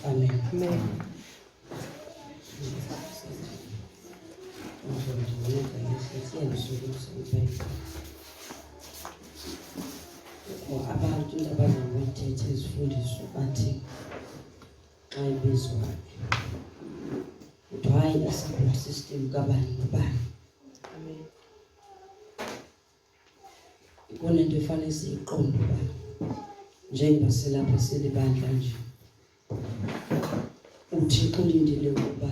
Amen. Abantu abazokuthetha izifundiswa bathi xa ibizwayo hayi i-support system kabani nobani. Amen. Kunento efanele siyiqonde uba njengoba silapha silibandla nje uThixo ulindele ukuba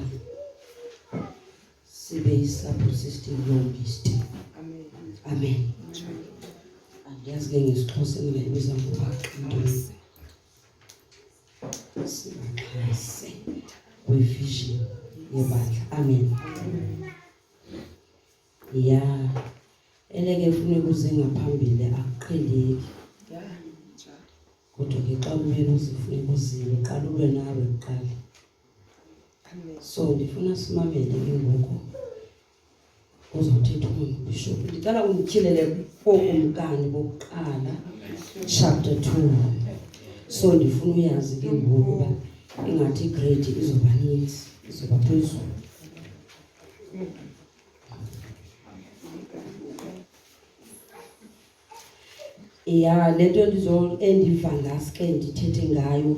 sibe i-support system yombisti. Amen. Amen. Andiyazi ke ngesixhosa ngiyibiza ngoba into sibaxhase kwi-vision yebandla. Amen. Ya eleke funeka uze ngaphambili akuqheleki. Kodwa ke xa umele uzifuneka uzile qala ube nawe kuqala. So ndifuna simamele ke ngoku uzothetha umbishop. Ndicela umtyhilele okumkani bokuqala chapter 2. So ndifuna uyazi ke ngoku uba ingathi grade izoba ninzi, izoba phezulu. Ya lento endiva ngaske ndithethe ngayo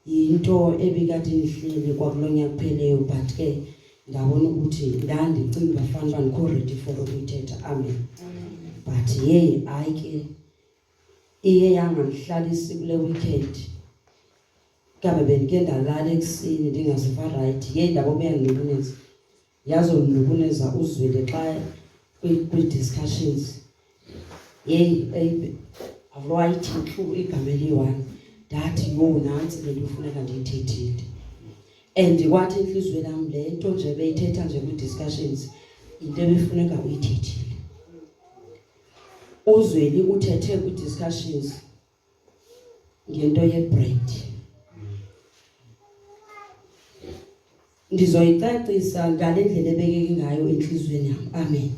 yinto ebikade ndihleli kwakulonyaka kupheleyo, but ke ndabona ukuthi ndandicinga bafana bandikho ready for ukuyithetha. Amen. But hayi ke iye yangandihlalisa kule weekend kabe bendike ndalala ekuseni ndingaziva right. Ndabo beyandinukuneza yazoninukuneza uzwele xa kwi-discussions. Awuyithi nhlulu igama eliyi-one ndathi nantsi le nto kufuneka ndiyithethile. And kwathi inhliziyo yami le nto nje beyithetha nje kwi-discussions into ebefuneka uyithethile. Uzweli uthethe kwi-discussions ngento ye-bread. Ndizoyicacisa ngale ndlela ebekeke ngayo enhliziyweni yami. Amen.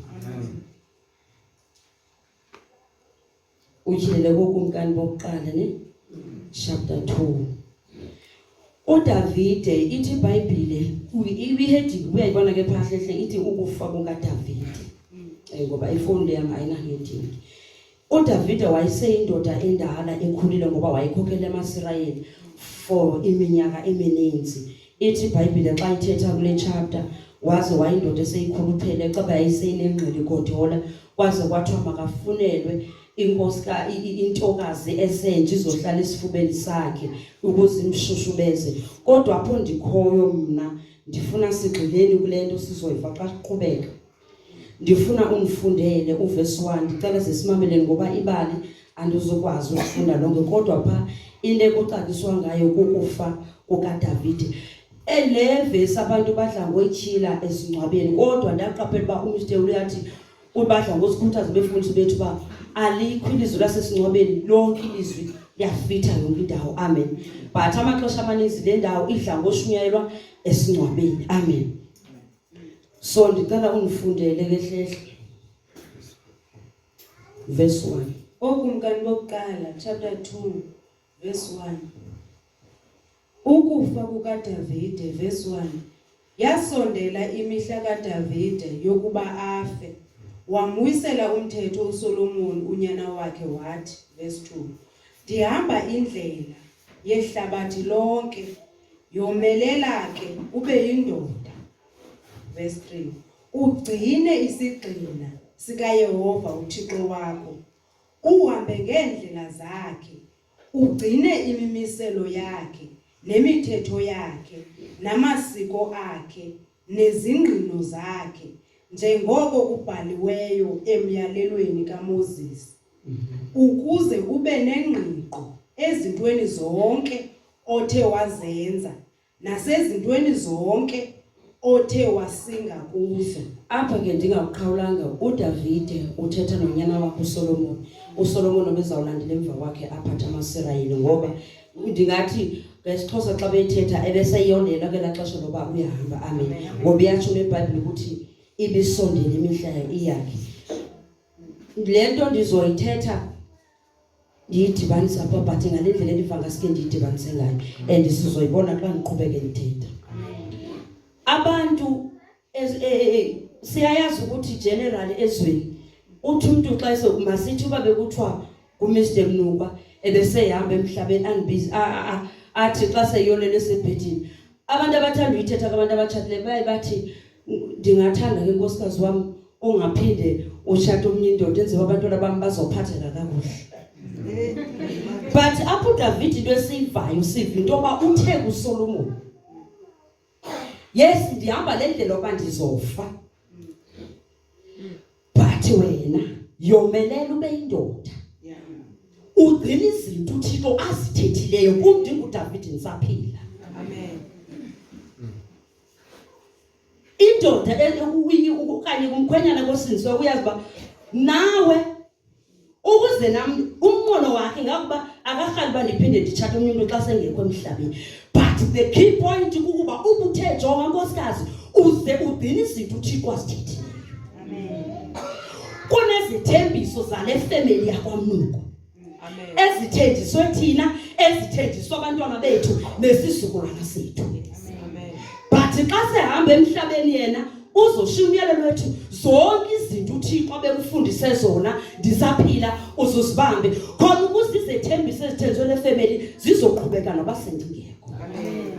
Utyhilele kokumkani bokuqala ne chapter 2. uDavide ithi iBhayibhile heading uyayibona ke phahle hle ithi ukufa kukaDavide. Ngoba ifoni yami ayina heading. uDavide wayeseyindoda endala ekhulile ngoba wayekhokhela amaSirayeli for iminyaka emininzi. Ithi iBhayibhile xa ithetha kule chapter waze wayindoda eseyikhuluphele caba yayiseyinengqili godola kwaze kwathiwa makafunelwe intokazi esenje izohlala esifubeni sakhe ukuze imshushubeze. Kodwa apho ndikhoyo mna ndifuna sigxileni kule nto sizoyiva xa siqhubeka. Ndifuna unifundele uverse 1. Ndicela sesimamele ngoba ibali andizokwazi ukufunda lonke, kodwa pha into ekucaciswa ngayo kukufa kukaDavide. Le verse abantu badla ngoyityhila esingcwabeni, kodwa ndaqaphela uba umshteli uyathi ubadla ngosikhuthaza befundisi bethu ba alikho ilizwi lasesingcwabeni, lonke ilizwi liyafitha yonke indawo. Amen. But amaxesha amaninzi le ndawo idla ngoshunyayelwa esingcwabeni. Amen. So ndicela unifundele ke hlehle verse 1. Okumkani bokuqala chapter 2 verse 1. Ukufa kukaDavide verse 1. Yasondela imihla kaDavide yokuba afe, wamuyisela umthetho uSolomon unyana wakhe wathi verse 2. Ndihamba indlela yehlabathi lonke, yomelela ke ube yindoda verse 3. Ugcine isigxina sikaYehova uThixo wakho, uhambe ngeendlela zakhe, ugcine imimiselo yakhe nemithetho yakhe namasiko akhe nezingqino zakhe, njengoko kubhaliweyo emyalelweni kaMoses, ukuze ube nengqiqo ezintweni zonke othe wazenza nasezintweni zonke othe wasinga kuzo. Apha ke ndingaqhawulanga uDavide uthetha nonyana wakhe uSolomon. uSolomon obezawulandela emva kwakhe aphatha amaSirayeli, ngoba ndingathi ngesixhosa xa beyithetha ebeseyondela ke la xesha loba uyahamba. Amen. Ngoba iyatsho neBhayibhile ukuthi ibisondele imihla iyakhe. Le nto ndizoyithetha ndiyidibanisa apha but ngale ndlela endivanga sike ndiyidibanise ngayo and sizoyibona xa ndiqhubeke ndithetha. Abantu siyayazi ukuthi generally ezweni uthi umuntu xa esokumasithi uba bekuthiwa kuMr Mnuka ebesehamba emhlabeni unbusy athi xa seyolele esebhedini abantu abathanda uyithetha abantu abatshatileyo baye bathi ndingathanda ke nkosikazi wami ungaphinde ushate omnye indoda enziwe abantwana bami bazophatheka kakuhle. But apho David into esiyivayo siva into yoba uthe kuSolomon, yes ndihamba le ndlela yoba ndizofa but wena yomelela ube indoda ugcina izinto uThixo azithethileyo kum ndinguDavid ndisaphila. Amen. Indoda okanye kumkhwenyana kosinzwe uyazi ba nawe ukuze nami ummono wakhe ngakuba akakhali ba ndiphinde ndithathe umuntu xa sengekho emhlabeni. But the key point ukuba ubuthe jonga nkosikazi uze ugcina izinto uThixo azithethileyo. Amen. Kunezithembiso zale family yakwaMnuko. Amen. Ezithenjiswe thina, ezithenjiswe abantwana bethu nesizukulwana sethu. Amen. But xa sehamba emhlabeni yena uzoshiya umyalelo wethu zonke izinto uThixo abekufundise zona ndisaphila uzosibambe khona ukuze izethembiso ezithenjiswe le family zizoqhubeka nabasendingekho. Amen.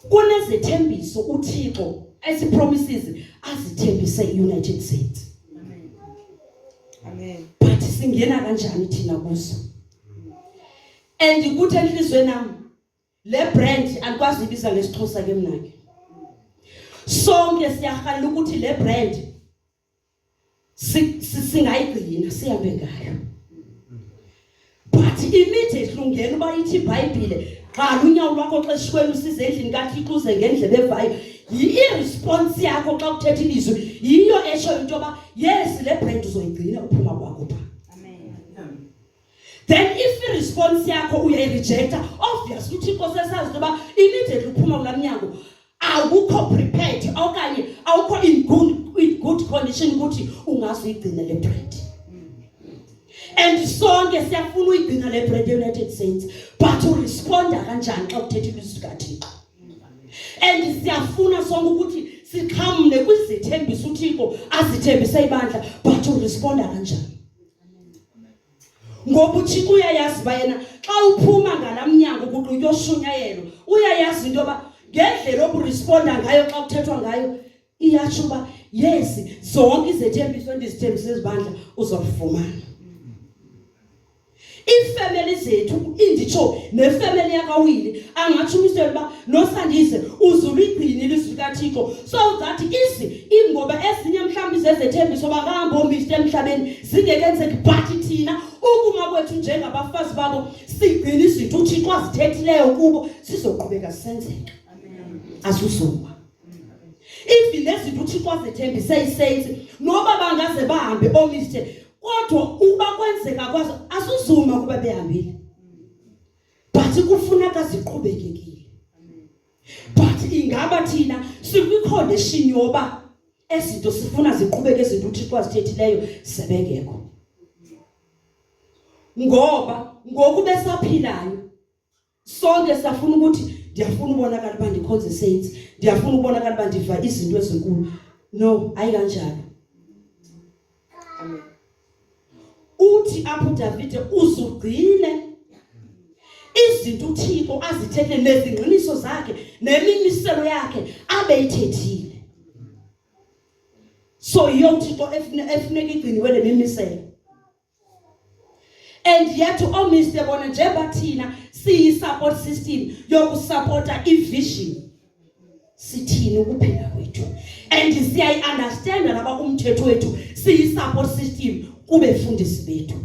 Kunezithembiso uThixo esipromises azithembise iUnited States. Amen. Amen. But singena kanjani thina kuzo? And ukuthi enhlizweni nami le brand alikwazi ibiza ngesixhosa ke mina ke. Sonke siyahala ukuthi le brand singayigcina sihambe ngayo. But immediately ungena uba ithi iBhayibhile qala unyawo lwakho xa esikwenu size endlini kaThixo uze ngendlebe evayo i-response yakho xa uthetha ilizwi yiyo esho into yoba yes le brand uzoyigcina uphuma kwakho pha. Amen. Then if i-response yakho uyayirejecta obviously uThixo sesazi ngoba immediately uphuma kula mnyango awukho prepared okanye awukho in good condition ukuthi ungazuyigcina le brand. And sonke siyafuna uyigcina le brand eUnited States but uresponda kanjani xa uthetha ilizwi kaThixo. And siyafuna sonke ukuthi siqhamne kwizithembiso uThixo azithembise ibandla but uresponda kanjani. Ngoba uThixo uyayazi ba yena xa uphuma ngalamnyango kuqhutywa oshunyayelo uyayazi into yoba ngendlela oburesponda ngayo xa kuthethwa ngayo iyasho uba yes zonke izethembiso endizithembise ezibandla uzofumana. Ifamily zethu inditsho nefamily yakawili angatsho umiselo ba noSandise uzulugcina ilizwi kaThixo so that ingoba ezinye mhlawumbe zezethembiso bangahamba omiste emhlabeni zingekenzeki but thina ukuma kwethu njengabafazi babo sigcina izinto uThixo azithethileyo kubo sizoqhubeka sisenzeka. Amen. Asuzuma if lezinto uThixo azithembise isaints noba bangaze bahambe omiste kodwa uba kwenzeka kwazo asuzuma kuba behambile but kufuneka ziqhubekekile. But ingaba thina sikwicondition yoba ezinto sifuna ziqhubeke izinto uThixo azithethileyo sebengekho ngoba ngoku besaphilayo sonke safuna ukuthi ndiyafuna ubonakala uba ndikhonze saints ndiyafuna ubonakala uba ndiva izinto ezinkulu. No ayikanjalo. Amen. Uthi apho David uzugcine izinto uThixo azithethe nezingqiniso zakhe nemimiselo yakhe abeyithethile. So uThixo efuneka igciniwe le mimiselo. And yet omiste bona njengoba thina siyi-support system yokusupporta i-vision sithini ukuphila kwethu and siyayi-understanda naba umthetho wethu siyi-support system kubefundisi bethu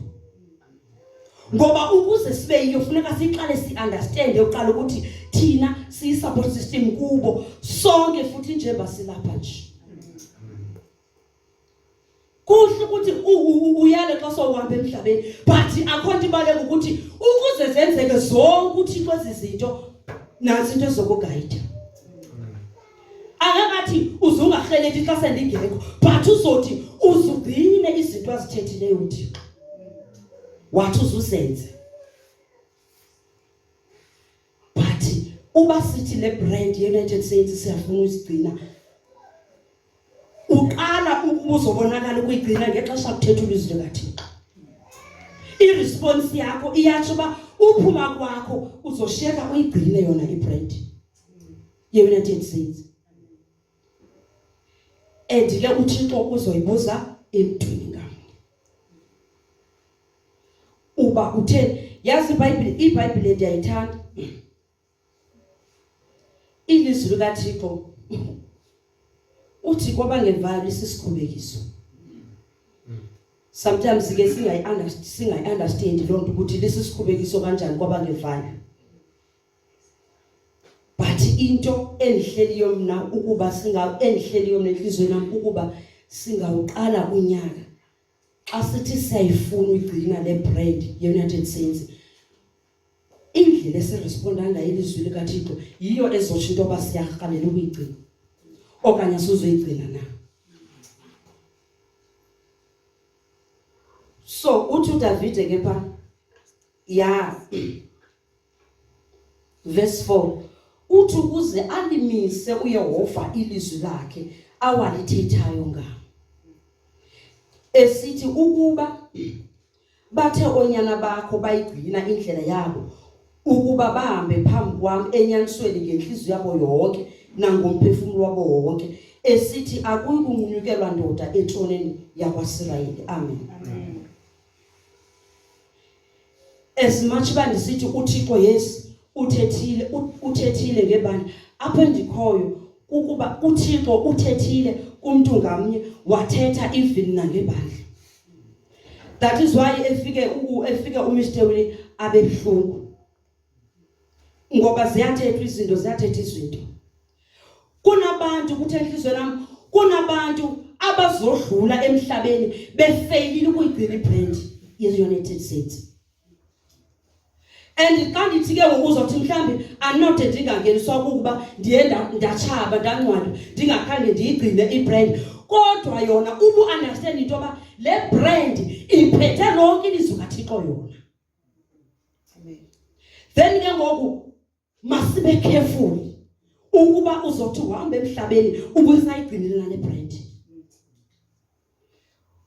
ngoba ukuze sibe yiyo funeka siqale si-understande uqala ukuthi thina siyi-support system kubo sonke futhi njengoba silapha nje. Kuhle ukuthi uyale xa sowuhamba emhlabeni but akhona ibaleka ukuthi ukuze zenzeke zonke uThixo ezizinto nazi into ezokugayida. Angakathi uzungahleleki xa sendingekho but uzothi uzugcine izinto azithethileyo uThixo. wathi uzuzenze. But uba sithi le brand ye-United Saints siyafuna usigcina, uqala ukuzobonakala ukuyigcina ngexesha kuthetha ilizwi likaThixo. I-response yakho iyatsho uba uphuma kwakho uzoshiyeka uyigcine yona ibrand ye-United Saints. And ke uThixo uzoyibuza emntwini ngamnye. Uba utheni? Yazi iBhayibhile ndiyayithanda. Ilizwi likaThixo uthi kwabangevayo isisikhumbekiso. Sometimes ke singayi-understand lo nto ukuthi lisisikhumbekiso kanjani kwabangevayo. But into endihleliyo mna ukuba endihleliyo mna enhlizweni yami ukuba singawuqala unyaka xa sithi siyayifuna uyigcina le brand ye-United Saints, indlela esiresponda ngayo ilizwi likaThixo yiyo ezotsho into yoba siyarhalela ukuyigcina okanye sizoyigcina na. So uthi uDavide ke pha verse 4 uthi ukuze alimise uYehova ilizwi lakhe awalithethayo ngam, esithi ukuba bathe onyana bakho bayigcina indlela yabo ukuba bahambe phambi kwami enyanisweni ngenhliziyo yabo yonke nangomphefumulo wabo wonke, esithi akuyi kunqunyukelwa ndoda entshoneni yakwaSirayeli. Amen. Amen. As much bandisithi uThixo yes uthethile ngebandla apho endikhoyo ukuba uThixo uthethile kumuntu ngamnye wathetha even nangebandla. That is why efike uMr Willie abebuhlungu, ngoba ziyathetha izinto. Kunabantu kuthe enhlizweni yami, kunabantu abazodlula emhlabeni befeyile ukuyigcina ibrand ye-United States. And xa ndithi ke uzothi mhlambi anode ndingangeniswa kukuba ndiyenda ndachaba ndancwadi ndingakhange ndiyigcine ibrand, kodwa yona ubu understand into yoba le brand iphethe lonke ilizwi kaThixo yona. Amen. Then ke ngoku masibe careful ukuba uzothi uhambe emhlabeni ubusayigcinela le brand.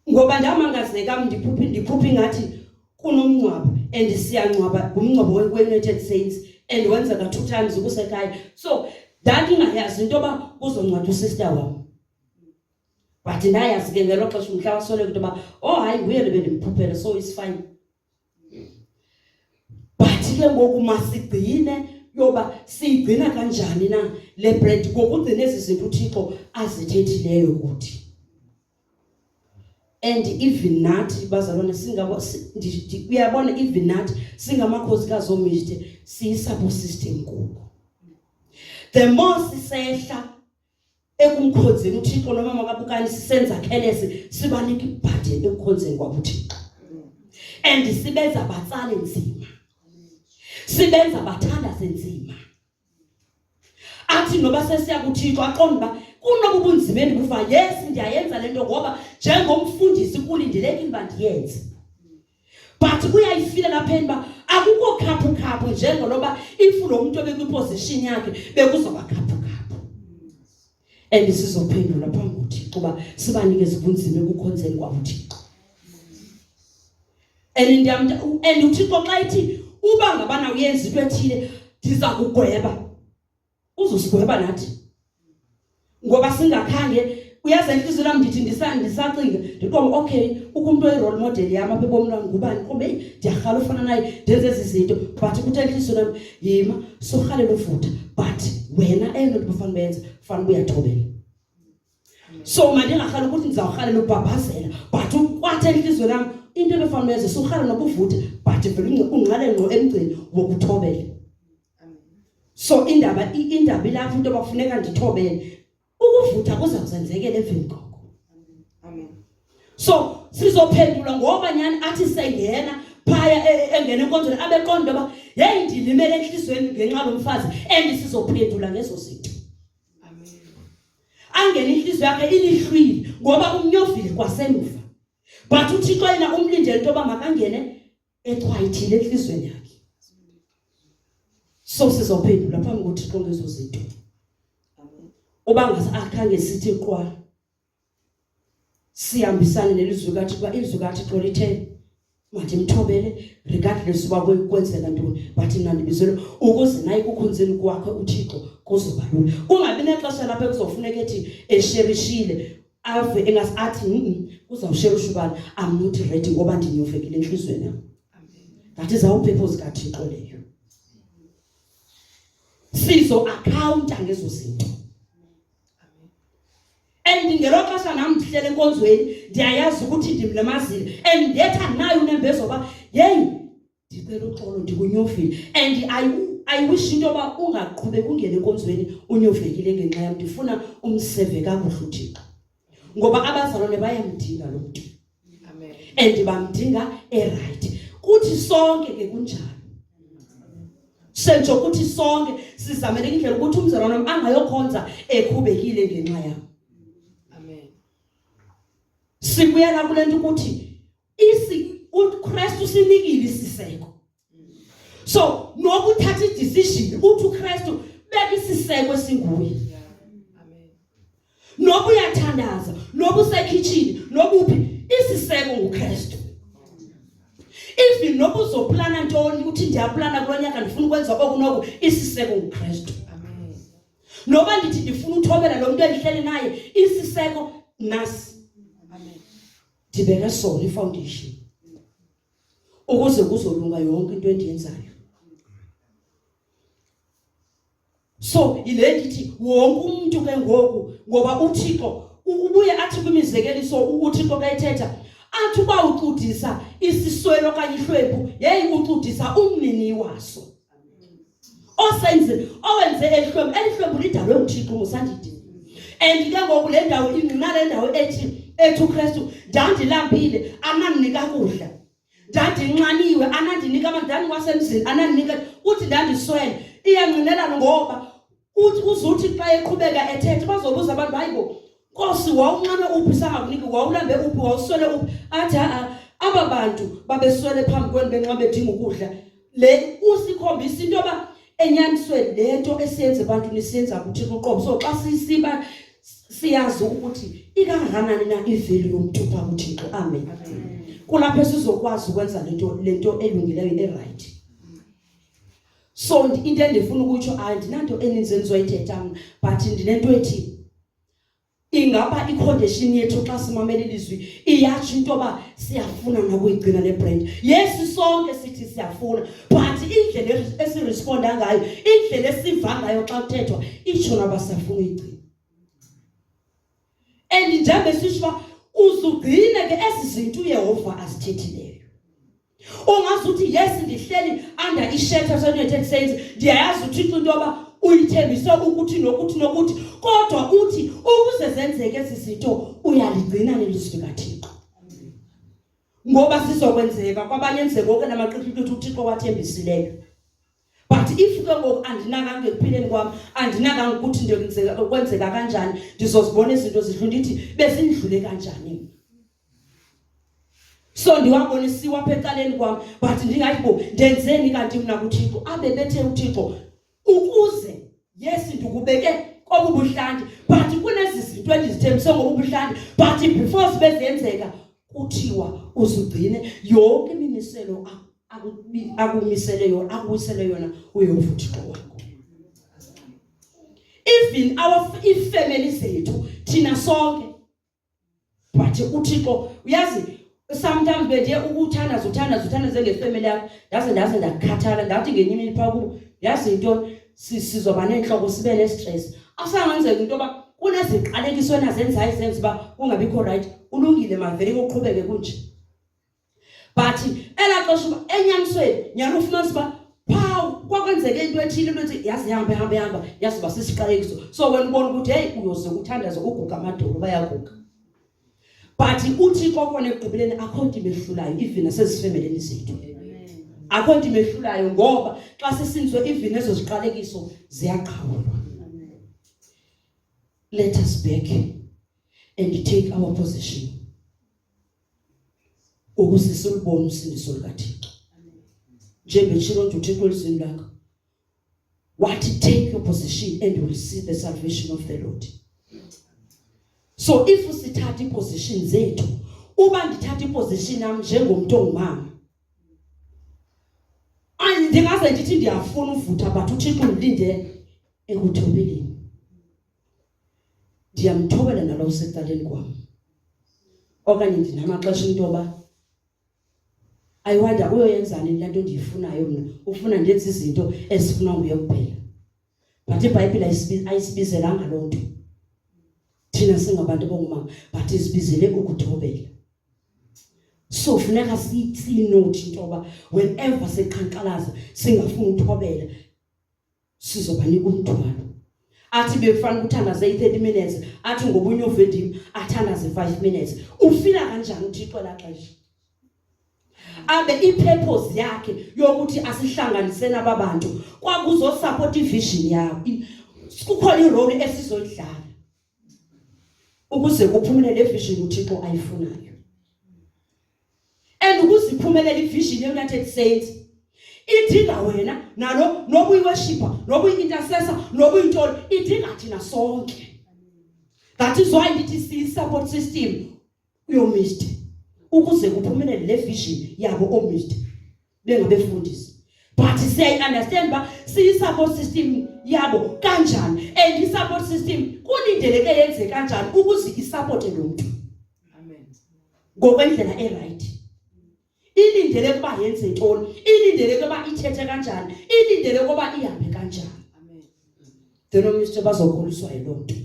Ngoba ndamangazeka ndiphuphi ngathi kunomncwabo and siyancwaba ngumncwabo we-United Saints and wenzeka 2 times ukusekhaya. So ndandingayazi into yoba kuzoncwada usister wami, but ndayazi ke ngelo xesha umhla wasole into yoba hayi nguye bendimpuphele, so it's fine. But ke ngoku masigcine yoba siyigcina kanjani na le brand ngokugcina ezi zinto uThixo azithethileyo kuthi. And even nathi bazalwane uyabona even nathi singamakhosikazi omiste siyi-support system kubo. The more sisehla ekumkhonzeni uThixo noma makabukani sisenza khelesi sibanika ibhatheni ekukhonzeni kwabuThixo. And sibenza batsale nzima, sibenza bathandaze nzima. Athi noba sesiya kuThixo aqonda uba kunobubunzima endibuva, yes ndiyayenza le nto ngoba njengomfundisi kulindelekile uba ndiyenze. But uyayifila lapha uba akukho khaphu njengoloba if lo muntu obekwiposition yakhe bekuzoba khaphu. And sizophendula phambi kuThixo uba sibanikeze ubunzima ekukhonzeni kwabuThixo. And uThixo xa ithi uba ngabana uyenza into ethile ndiza kugweba, uzosigweba nathi. Ngoba singakhange uyazi enhlizweni yami ndithi ndisacinga ndiqonda okay umuntu oyi-role model yami apha ebomini wami ngubani, kumbe ndiyarhala ufana naye ndenze ezi zinto, but kuthe enhlizweni yami yima sorhalela ufutha, but wena eyona nto bafana benza fanele uyathobela. So mandingarhala ukuthi ndizawurhalela ubhabhazela, but kwathe enhlizweni yami into ebefana benza sorhalela nobuvutha, but vele ungqale ngqo emgcini wokuthobela. So indaba ilapho into bafuneka ndithobele, ukuvutha kuzawuzenzekela emveni koko. Amen. So sizophendula ngoba nyani athi sengena phaya engena enkonzweni abeqonda uba hey ndilimele enhlizweni ngenxa lomfazi, and sizophendula ngezo zinto. Amen. Angena inhliziyo yakhe ilihlwile ngoba umnyovile kwasemuva, but uThixo yena umlindele into yoba makangene echwayithile enhlizweni yakhe. So sizophendula phambi kokuthi lezo zinto. Uba akhange sithi kwa sihambisane nelizwi kathi kwa izwi kathi xolithe manje mthobele regardless uba kwenzeka ntoni but mina ndibizelo ukuze naye kukhonzeni kwakhe uThixo kuzoba lula. Kungabi nexesha lapho kuzofuneka ethi esherishile ave engasathi uzawusherisha ubani I'm not ready ngoba ndinyofekile enhlizweni yami. That is how purpose kaThixo leyo. Sizo accounta ngezo zinto. And ngeloxesha nami ndihlele enkonzweni ndiyayazi ukuthi ndimlemazile and yet anayo unembezo ba hey ndicela uxolo ndikunyofile and I wish into ba ungaqhubeka ungene enkonzweni unyofekile ngenxa yami ndifuna umseve kakuhle uThixo ngoba abazalwane bayamdinga lo muntu. Amen. And bamdinga right. Kuthi sonke ke kunjalo. Senzo kuthi sonke sizamele indlela ukuthi umzalwane wami angayokhonza ekhubekile ngenxa yami. Sibuyela kulento ukuthi uKristu sinikile isiseko. So nokuthatha idecision uthi uKristu beka isiseko esinguye. Amen. Nobu uyathandaza, nobu usekitchen, nobuphi isiseko nguKristu. Even nobu uzoplana ntoni uthi ndiyaplana kulonyaka ndifuna ukwenza okunoku isiseko nguKristu. Amen. Noba ndithi ndifuna uthobela lo muntu endihleli naye isiseko nasi. Ndibeka sona ifoundation ukuze kuzolunga yonke into endiyenzayo. So ile ndithi wonke umuntu ke ngoku ngoba uThixo ubuye athi kwimizekeliso uThixo kayithetha athi uba ucudisa isiswelo kanye ihlwempu yeyi ucudisa umnini waso. Owenze elihlwempu lidalwe uThixo musandidi. And ke ngoku le ndawo ingqina le ndawo ethi uKristu ndandilambile anandinika kudla ndandinxaniwe anandinika abantwana wasemzini anandinika uthi ndandiswele iyangqinelana ngoba uthi uzuthi xa eqhubeka ethethe bazobuza abantu hayibo Nkosi wawunxame uphi sangakuniki wawulambe uphi wawuswele uphi athi aba bantu babeswele phambi kwenu benxa bedinga ukudla le usikhombisa into ba enyanisweni lento esiyenze abantu nisiyenza kuThixo uqobo. So xa sisiba siyazi ukuthi ikangakanani na ivalue yomuntu phambi kuThixo. Amen. Kulapho sizokwazi ukwenza lento elungileyo eright. So into endifuna ukutsho andinanto eninzi endizoyithetha but ndinento ethi ingaba icondition yethu xa simamela ilizwi iyatsho into ba siyafuna nokuyigcina le brand. Yes sonke sithi siyafuna but indlela esiresponda ngayo indlela esiva ngayo xa kuthethwa itsho naba siyafuna uyigcina. And njengoba sisho uzugcine ke esizinto uYehova azithethileyo. Ungazuthi yes ndihleli under ishelter so-United States ndiyayazi uThixo into ba uyithembise ukuthi nokuthi kodwa uthi ukuze zenzeke izinto uyaligcina lelizwi kaThixo. Ngoba sizokwenzeka kwabanye enzeke konke namaqhiqhiqhi uThixo wathembisileyo. But if ngoku andinaka ngekuphileni kwami andinaka ukuthi kwenzeka kanjani ndizozibona izinto zidlula ndithi besindlule kanjani. So ndiwabonisiwa apha ecaleni kwami but ndingayibo ndenzeni kanti mina kuThixo abe bethe uThixo ukuze yes ndikubeke kobubuhlandi but kunezi zinto endizithembise ngobubuhlandi but before sibezenzeka kuthiwa uzugcine yonke imimiselo akumisele yona akubusele yona uYehova uThixo wakho. Even our family zethu thina sonke but uThixo uyazi sometimes bendiye ukuthanda ngefamily yakho ndaze ndakhathala ndathi ngenye imini pha kubo yazi into sizoba nenhloko sibe nestress asangenzeka into ba kuneziqalekiso nazenzayo zenza ba kungabikho right ulungile mavele koqhubeke kunje. But elaxesha enyanisweni nyalo ufumana siba pha kwakwenzeke into ethile ukuthi yazi hamba yazi basisiqalekiso so wena ubona ukuthi hey uyoze ukuthandaza uguga amadolo bayaguga. But uThixo kona ekugqibeleni akho nto imehlulayo even nasezifemeleni zethu. Akho nto imehlulayo ngoba xa sisinzwe even ezo ziqalekiso ziyaqhawulwa. Let us back and take our position. Ukuze silubone usindiso likaThixo. Njengeshilo nje uThixo elizweni lakho. Wathi take your position and you will see the salvation of the Lord. So if usithatha iposition zethu, uba ndithatha iposition nami njengomuntu ongumama, ndingaze ndithi ndiyafuna uvutha but uThixo undilinde ekuthobeleni. Ndiyamthobela nalo usecaleni kwami. Okanye ndinamaxesha intoba ayiwanda uyoyenzani le nto ndiyifunayo mina. Ufuna ndenze izinto ezifuna nguye kuphela. But iBhayibhile ayisibizelanga loo nto. Thina singabantu bongumama but isibizele ukuthobela. So funeka sinote intoba whenever seqhankqalaza singafuna ukuthobela sizobanika umthwalo. Athi bekufanele ukuthandaze 30 minutes, athi ngobunye uvedim athandaze 5 minutes. Ufila kanjani uThixo laxesha? Abe ipurpose yakhe yokuthi asihlanganise nababantu kwakuzo support ivision yakho. Kukhona irole esizoyidlala ukuze kuphumelele ivision uThixo ayifunayo. And ukuze iphumelele ivision ye-United States idinga wena nalo noba uyi-worshipper, noba uyi-intercessor, noba uyintoni, idinga thina sonke. That is why ndithi siyi-support system yomist ukuze kuphumelele le vision yabo omist bengabefundisi. But siyayi-understand ba siyi-support system yabo kanjani, and i-support system kulindeleke yenze kanjani ukuze isupporte lo muntu. Amen. Ngokwendlela e-right. Ilindele kuba yenze ntoni, ilindele kuba ithethe kanjani, ilindele kuba ihambe kanjani. Amen. Denomist bazokholiswa yilo nto.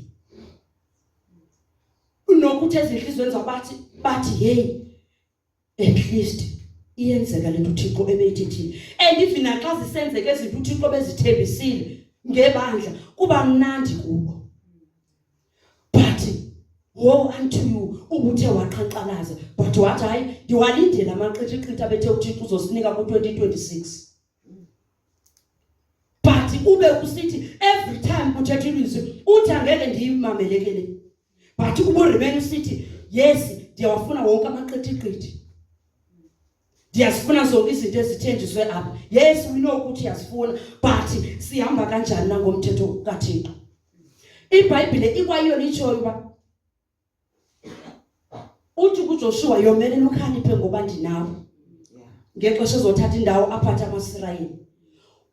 Unokuthi ezinhlizweni zabathi hey at least iyenzeka lento uThixo ebeyithethile. And if naxa zisenzeke izinto uThixo bezithembisile ngebandla kuba mnandi kubo. But woe unto you ubuthe waqhanqalaza but wathi hayi ndiwalindela amaqithiqithi abethe uThixo uzosinika ku-2026. But ube usithi every time kuthetha ilizwi uthi angeke ndiyimamelekele. But ube remain usithi yes ndiyawafuna wonke amaqithiqithi. Ndiyasifuna zonke izinto ezithenjiswe apha. Yes we know ukuthi yasifuna but sihamba kanjani nangomthetho kaThixo. iBhayibhile ikwayiyo litshoyo ba uthi kuJoshua yomele ukhaliphe ngoba ndinawe. Ngexesha ezothatha indawo aphatha amaSirayeli.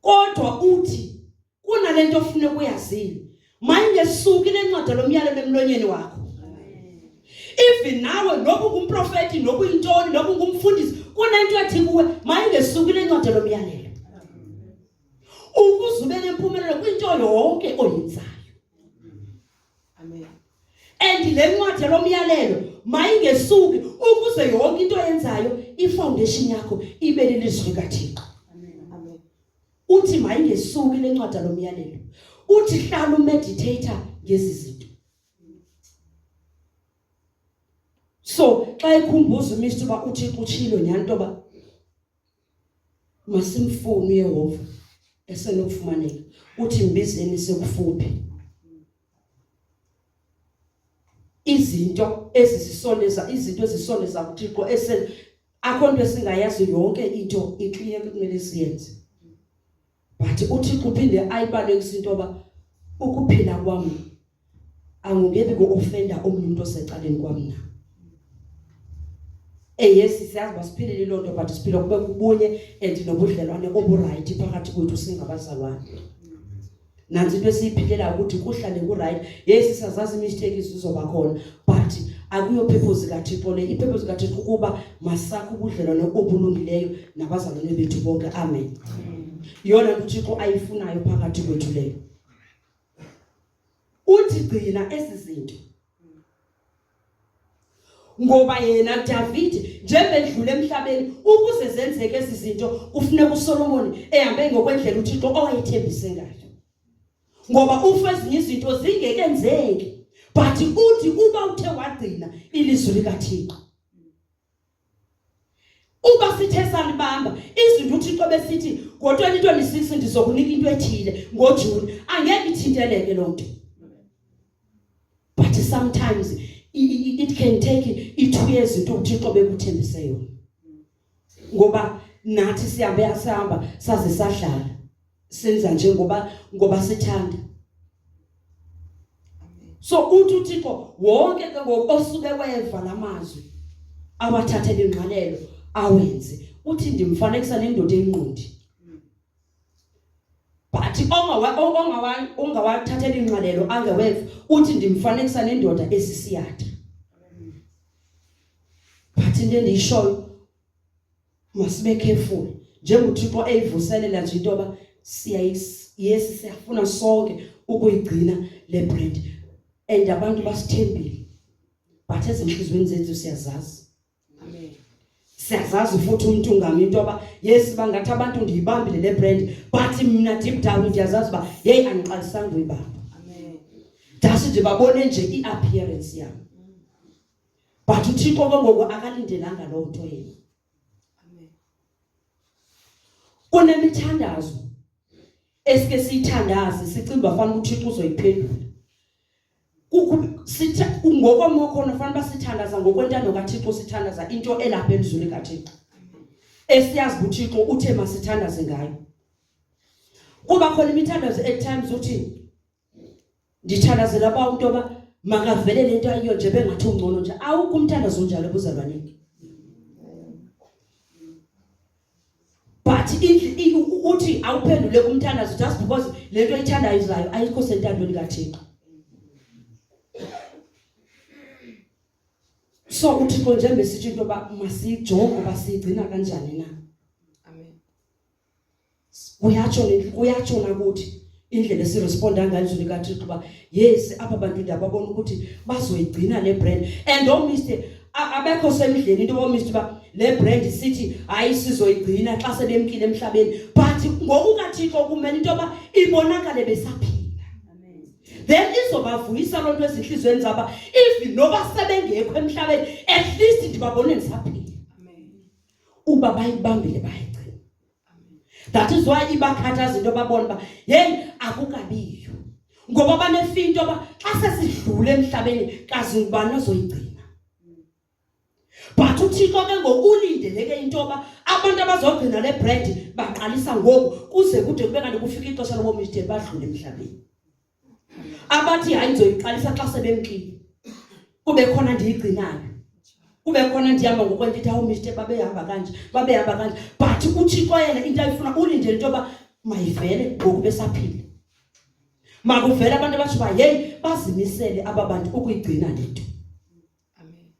Kodwa uthi kunalento ofuna ukuyazile. Mayingesuki lencwadi lomyalelo emlonyeni wakho. Even nawe noba ungumprofeti noba uyintoni noba ungumfundisi kunento ethi kuwe mayingesuki lencwadi lomyalelo. Ukuze ube nempumelelo kwinto yonke oyenzayo. Amen. And le ncwadi lomyalelo mayingesuki ukuze yonke into oyenzayo ifoundation yakho ibe lilizwi kaThixo. Amen. Uthi mayingesuki le ncwadi lomyalelo. Uthi hlala umeditate ngezi zinto. So xa ikhumbuza uMr ba uThixo utshilo nyanto ba masimfune uYehova esenokufumaneka. Uthi mbizeni sekufuphi. Izinto ezisisondeza kuThixo akho nto esingayazi yonke into iclear kumele siyenze. But uThixo uphinde ayibalekise into ba ukuphila kwami angungebe ku-offenda umuntu osecaleni kwami na. Yes siyazi basiphilele lo nto but siphila kube kubunye and nobudlelwane oburight phakathi kwethu singabazalwane. Nansi into esiyiphilela ukuthi kuhlale ku-right. Yes sisazazi mistake izizoba khona but akuyo purpose kaThixo le. Ipurpose kaThixo ukuba masakho ubudlelwane obulungileyo nabazalwane bethu bonke. Amen. Yona uThixo ayifunayo phakathi kwethu leyo. Uthi gcina ezi zinto ngoba yena David njengoba edlule emhlabeni ukuze zenzeke ezi zinto kufuneka uSolomon ehambe ngokwendlela uThixo owayethembise ngayo. Ngoba ufa ezinye izinto zingekenzeki but uthi uba uthe wagcina ilizwi likaThixo. Uba sithe salibamba izinto uThixo besithi ngo-2026 ndizokunika into ethile ngoJuni angeke ithinteleke lonto. But sometimes it can take 2 years into uThixo bekuthembise yona. Ngoba nathi sihamba saze sadlala senza nje ngoba sithanda. So uthi uThixo wonke ke ngokusuke weva lamazwi awathathele ingqalelo awenze. Uthi ndimfanekisa nendoda enqondi. But ongawathathela ingqalelo angeweva uthi ndimfanekisa nendoda esisiyatha. But into endiyishoyo masibe careful njengoba uThixo eyivuselela nje into yoba siyafuna sonke ukuyigcina le brand and abantu basithembile. But ezinhlizweni zethu siyazazi. Amen. Siyazazi futhi umuntu ngami into yoba yes bangathi abantu ndiyibambile le brand but mina deep down ndiyazazi ba hey angiqalisanga uyibamba. Amen. Dasi nje babone nje iappearance yami. But uThixo ngoku akalindelanga lo nto yena. Amen. Kunemithandazo esike siyithandaze sicimba fanele uThixo uzoyiphendula. Sitha ngokwamo khona fanele basithandaza ngokwentando kaThixo sithandaza into elapha emzulu kaThixo. Esiyazi uThixo uthe masithandaze ngayo. Kuba khona imithandazo at times uthi ndithandazela ba into ba makavele lento ayiyo nje bengathi ungcono nje awukho umthandazo njalo ebuzalwaneni. But uthi awuphendule kumthandazo just because lento ayithandayo ayikho sentandweni kaThixo. So uThixo nje besithi into ba masijonge basigcina kanjani na. Amen. Uyatsho nakuthi indlela esiresponda ngayo izwi likaThixo ba yes apha bantu ndiyababona ukuthi bazoyigcina le brand and omiste abekho semidleni into omiste ba le brand sithi hayi sizoyigcina xa sebemkile emhlabeni but ngokukaThixo kumele into ba ibonakale besaphila. Then izobavuyisa lonto ezinhlizweni zaba if noba sebengekho emhlabeni at least ndibabone ndisaphila. Amen. Uba bayibambile bayigcina. Amen. That is why ibakhathaza into babona ba hey akukabiyo ngoba banefinto ba xa sesidlule emhlabeni kazi ngubani ozoyigcina. But uThixo ke ngokulindeleke into ba abantu abazogcina le brand baqalisa ngoku kuze kude kube kanti kufika ixesha lobo misteri badlule emhlabeni. Abathi hayi ngizoyiqalisa xa sebemkile. Kube khona ndiyigcinayo. Kube khona ndihamba ngokwentithi awu misteri babehamba kanje. But uThixo yena into ayifuna ulindele into ba mayivele ngoku besaphila. Makuvele abantu abathi ba hey bazimisele ababantu ukuyigcina lento. Amen.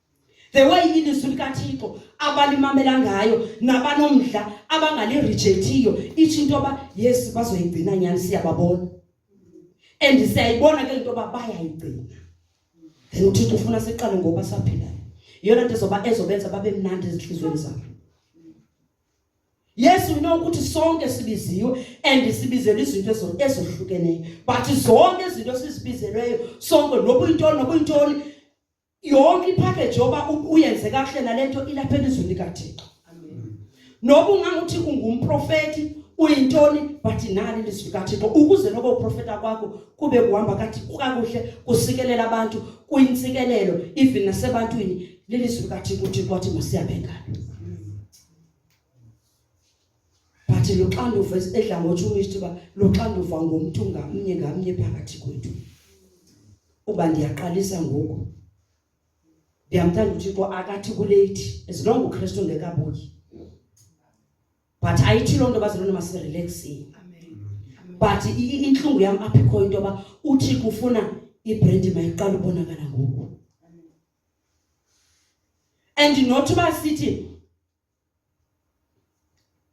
The way ilizwi likaThixo abalimamela ngayo nabanomdla abangali rejectiyo ithi into ba yes bazoyigcina nyani siyababona. And siyayibona ke into ba bayayigcina. Then uThixo ufuna siqale ngoba saphilayo. Iyona nto ezobenza babe mnandi ezinhlizweni zabo. Yes we know ukuthi sonke sibiziwe and sibizelwe izinto ezohlukeneyo. But zonke izinto sizibizelweyo sonke nobuyintoni yonke ipackage yoba uyenze kahle nalento ilapha elizweni likaThixo. Amen. Noba unganguthi ungumprofeti uyintoni but nali ilizwi likaThixo ukuze lokho uprofeta kwakho kube kuhamba kakuhle kusikelela abantu kuyinsikelelo even nasebantwini lelizwi likaThixo uThixo wathi masiyabhekana. But loxanduva edla ngotsho umithi ba loxanduva ngomuntu ngamnye phakathi kwethu. Uba ndiyaqalisa ngoku. Ndiyamthanda uThixo akathi kulate as long uKristu ngekabuyi. But ayithi lonto bazilona masi relaxing. Amen. But inhlungu yami apha ikho into ba uThixo ufuna ibrand mayiqala ubonakala ngoku. And not ba sithi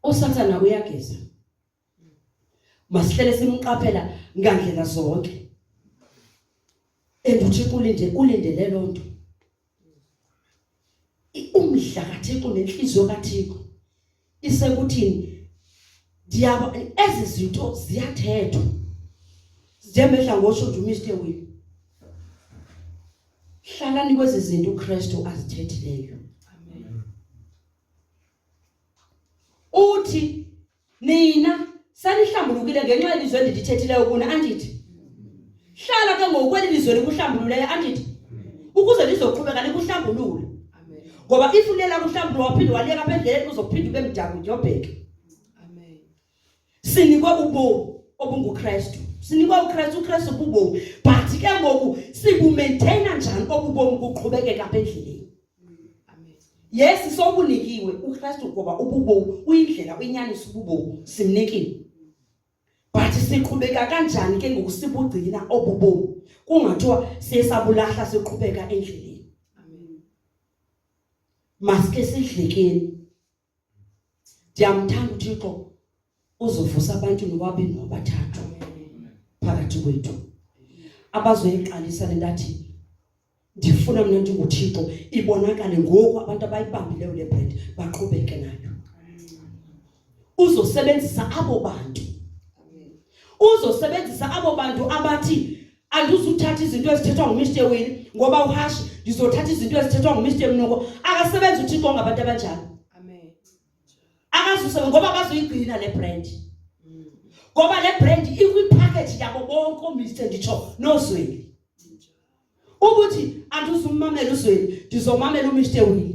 uSathana uyageza. Masihlele simqaphela ngandlela zonke. And uThixo ulindele lonto. Umdla kaThixo nenhliziyo kaThixo isekuthini ndiyaba ezizinto ziyathethwa njemehla ngosho nje uMr Will hlalani kwezi zinto uKristu azithethileyo. Amen. Uthi nina sanihlambulukile ngenxa yelizwe endithethileyo kuna andithi hlala ke ngokwelizwe likuhlambululeyo andithi ukuze lizoqhubeka likuhlambulule. Ngoba if ulela mhlawumbe waphinde waleka apha endleleni uzophinda ube mdaka udyobheke. Amen. Sinikwe ubomi obunguKristu. Sinikwe uKristu, uKristu ububomi. But ke ngoku sibumaintaina njani obubomi kuqhubekeka apha endleleni? Amen. Yes, sobunikiwe uKristu ngoba ububomi uyindlela uyinyaniso ububomi simnikile. But siqhubeka kanjani ke ngokusibugcina obubomi? Kungathiwa siyesabulahla siqhubeka endleleni. Amen. Maske sidlekeni. Ndiyamthanda uThixo uzovusa abantu nobabini nobathathu phakathi kwethu. Abazoyiqalisa lendathi ndifuna mina ndinguThixo ibonakale ngoku abantu abayibambileyo le brand baqhubeke nayo. Uzosebenzisa abo bantu. Uzosebenzisa abo bantu abathi andizuthatha izinto ezithethwa nguMr Wini ngoba uhashi ndizothatha izinto ezithethwa nguMr Mnoko. Akasebenza uThixo ngabantu abanjani. Amen. Akazusebenza ngoba bazoyigcina le brand. Ngoba le brand ikwi-package yabo bonke uMr nditsho noZweli. Ukuthi andizumamela uZweli ndizomamela uMr Wini.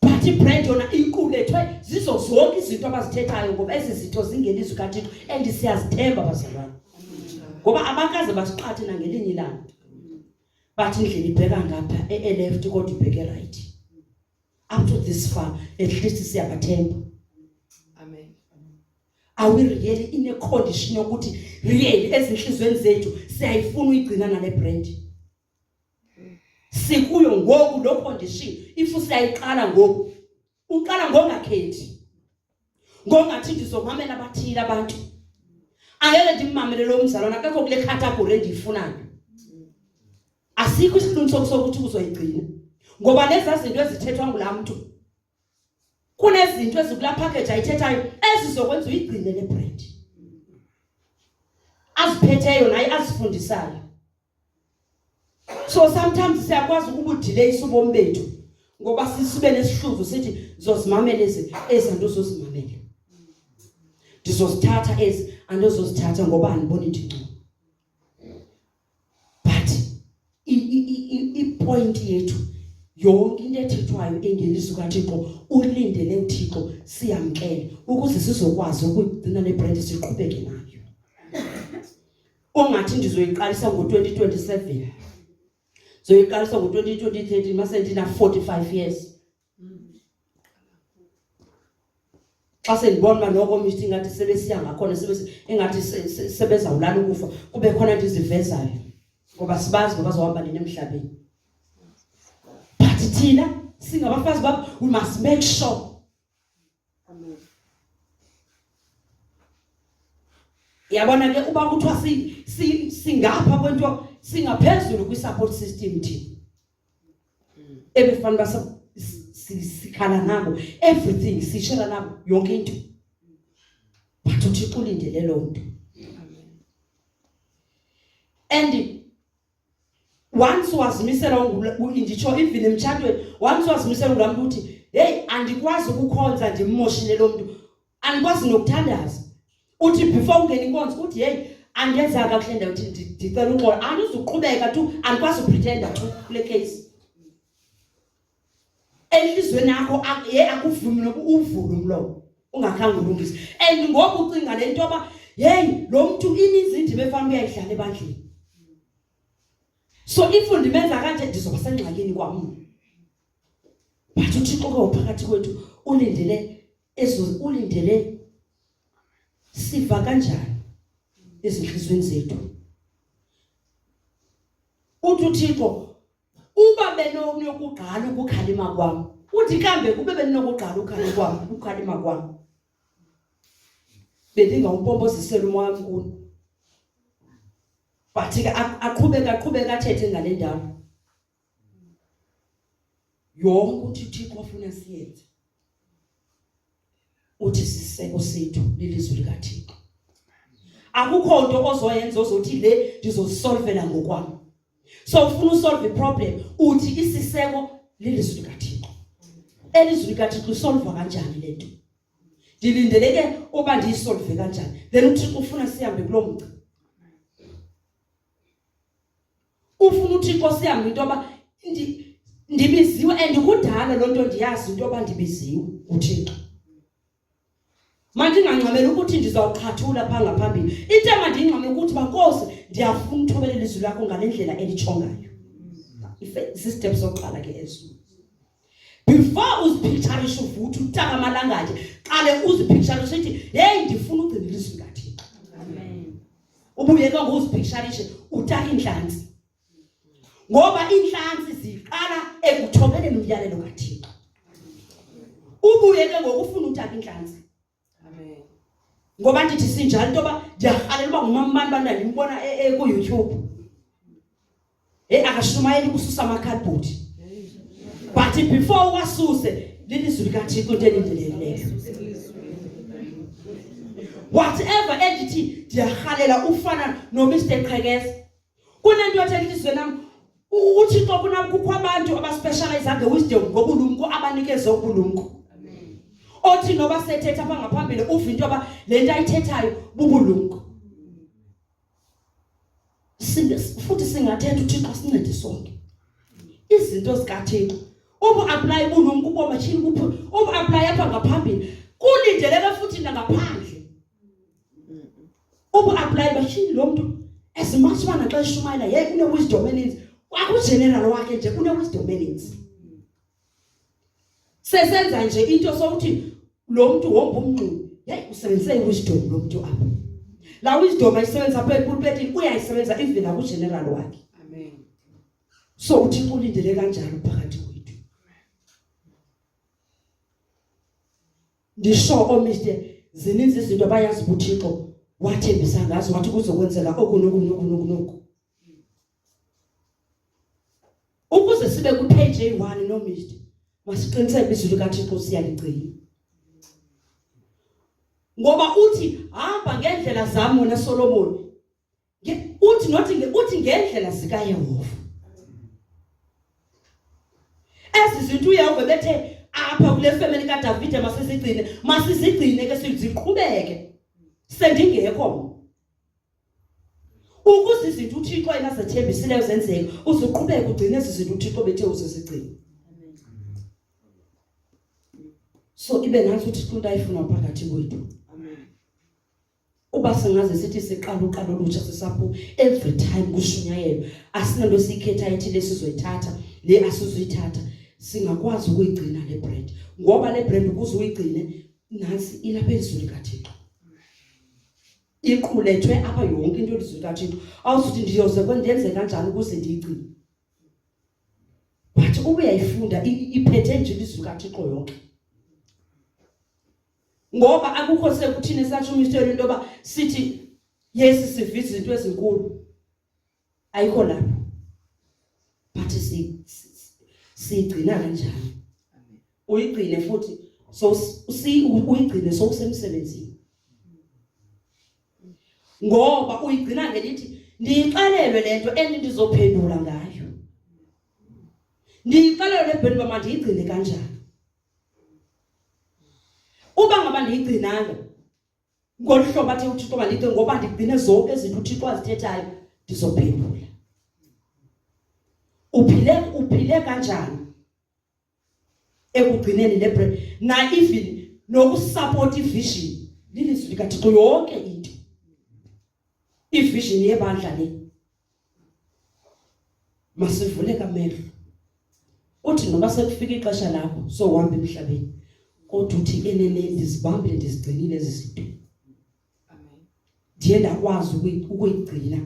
But ibrand yona iqulethwe zizo zonke izinto abazithethayo ngoba ezi zinto zingelizwi kaThixo and siyazithemba bazalwane. Ngoba abakaze basiqhathe nangelinye ilanga. But indlela ibheka ngapha left kodwa ibheke right. Up to this far at least siyabathemba. Amen. Are we really in a condition yokuthi really ezinhlizweni zethu siyayifuna uyigcina nale brand? Sikuyo ngoku lo condition if usiyayiqala ngoku uqala ngongakhethi. Ngongathi ndizomamela abathile abantu. Angeke ndimamele lo mzalwana akekho kule category endiyifunayo. Asikho isilungiso sokuthi uzoyigcina. Ngoba lezi zinto ezithethwa ngulamuntu kunezinto ezikula package ayithethayo ezizokwenza uyigcine le brand. Aziphetheyo naye azifundisayo. So sometimes siyakwazi ukudelay ubomi bethu ngoba sisibe nesihluzo sithi zozimamela ezinto zozimamela. Ndizozithatha andizozithatha ngoba andiboni into. But i-point yethu yonke into ethethwayo engelizwi kaThixo ulindele uThixo siyamkele ukuze sizokwazi ukugcina le brand siqhubeke nayo. Ongathi ndizoyiqalisa ngo-2027. Zoyiqalisa ngo-2030 mase ndina 45 years. Xa sendibona noko mithi ngathi sebesiya ngakhona engathi sebezawulala ukufa kube khona into izivezayo ngoba sibazi ngoba bazohamba nini emhlabeni. But thina singabafazi babo we must make sure. Amen. Yabona ke uba kuthiwa singapha kwento singaphezulu kwi-support system thina. Ebefana basa sikhala nabo everything sishela nabo yonke into. But uThixo ulindele lonto. And once wazimisela ngitsho even emtshadweni once wazimisela ngulamuntu uthi hey andikwazi ukukhonza ndimoshile lo muntu andikwazi nokuthandaza uthi before ungena inkonzo uthi hey angenza kakuhle ndawo ndicela uxolo andizuqhubeka tu andikwazi upretenda tu kule case. Elizweni yakho akuvumi nokuvulo umlomo ungakhange ulungise and ngoba ucinga lento yoba hey lo muntu inizindima efanele uyayidlala ebandleni. So if undimenza kanje ndizoba sengxakini kwami. But uThixo ke phakathi kwethu ulindele siva kanjani ezinhlizweni zethu. Uthi uThixo uba benokugqala ukukhalima kwami uthi kambe kube benokugqala ukukhalima kwami bendingawumpombozisela umoya omkhulu. But aqhubeka athethe ngale ndawo yonke uthi uThixo ufuna siyenze uthi siseko sethu lilizwi likaThixo. Akukho nto ozoyenza ozothi le ndizosolvela ngokwami. So ufuna usolve problem uthi isiseko lilizwi likaThixo. Elizwi likaThixo lisolva kanjani lento? Ndilindeleke oba ndiyisolve kanjani? Then uThixo ufuna sihambe kulomgci. Ufuna uThixo sihambe into yoba ndibiziwe and kudala lonto ndiyazi into yoba ndibiziwe uThixo. Manje ngangcamela ukuthi ndizawuqhathula pha ngaphambili. Into emandingcame ukuthi bankosi ndiyafuna uthobelela izwi lakho ngalendlela elitshongayo. System soqala ke ezo. Before uzipictureisha uvuthi utaka amalanga nje, qale uzipictureisha uthi hey ndifuna ugcina ilizwi kaThixo. Amen. Ubuye ke ngozipictureisha utaka inhlanzi. Ngoba inhlanzi ziqala ekuthobeleni umyalelo kaThixo. Ubuye ke ngokufuna utaka inhlanzi. Amen. Ngoba ndithi sinjalo into ba ndiyahalela uba ngumambani bana ndimbona ku YouTube. Akashumayeli kususa amakhalibhodi. But before wasuse lilizwi likaThixo into elindeleyo. Whatever entity ndiyahalela ufana no Mr. Qhekeza. Kunento yathi nami uThixo kukho abantu abaspecialize ngewisdom ngobulumko abanikeze ubulumko. Amen. Othi noba sethetha apha ngaphambili uva into yoba lento ayithethayo bubulumko. Futhi singathetha uThixo sincede sonke. Izinto zikaThixo ubu apply bulumko uboma chini kupho ubu apply apha ngaphambili kulindeleke futhi ngaphandle. Ubu apply bashini lo muntu ezimathi bana xa eshumayela yey une wisdom eninzi akugeneral wakhe nje une wisdom eninzi. Sesenza nje into sokuthi lo muntu womba umnqulu hey usebenzise wisdom lo muntu apha. La wisdom ayisebenza apha epulpitini uyayisebenza even la kugeneral wakhe. Amen. So uThixo ulindele kanjalo phakathi kwethu. Ndisho omiste zininzi izinto abayazi uThixo wathembisa ngazo wathi kuzokwenzeka okunoku. Ukuze sibe ku page 1 no mist masiqiniseke izwi likaThixo siyaligcina. Ngoba uthi hamba ngendlela zami wena Solomon. Uthi ngendlela zika Yehova. Ezizinto uYehova bethe apha kule family kaDavid masizigcine ke siziqhubeke. Sendingekho. Ukuze izinto uThixo yena zethembisileyo zenzeke uzoqhubeka ugcine izinto uThixo bethe uzizigcina. So ibe nathi uThixo ayifuna phakathi kwethu. Amen. Uba singaze sithi siqala uqalo olutsha sisapho every time kushunyayelwa asinalo sikhetha ithi lesizoyithatha le asizuyithatha singakwazi ukuyigcina le bread ngoba le bread ukuze uyigcine nansi ilapha ezulu likaThixo. Iqulethwe apha yonke into elizwi likaThixo awusuthi ndiyoze kwendenze kanjani ukuze ndiyigcine. But ube uyayifunda iphethe nje ilizwi likaThixo yonke. Ngoba akukho sekuthini esatsho mystery into yoba sithi yes sivisa izinto ezinkulu ayikho lapho. But sigcina kanjani? Amen. Uyigcine futhi so uyigcine so usemsebenzini. Ngoba uyigcina ngelithi ndiyiqalelwe lento endizophendula ngayo. Ndiyiqalelwe lebheni bama ndiyigcine kanjani? Uba ngaba ndiyigcinanga ngolihlobo athi uThixo mandithi ngoba ndigcine zonke izinto uThixo azithethayo ndizophendula. Uphile kanjani ekugcineni le bread na even nokusupport ivision lilizwi likaThixo yonke into. Ivision yebandla le masivule kamehlo uthi noba sekufika ixesha lakho so uhamba emhlabeni kodwa uthi enene ndizibambile ndizigcinile ezi zinto. Amen. Ndiye ndakwazi ukuyigcina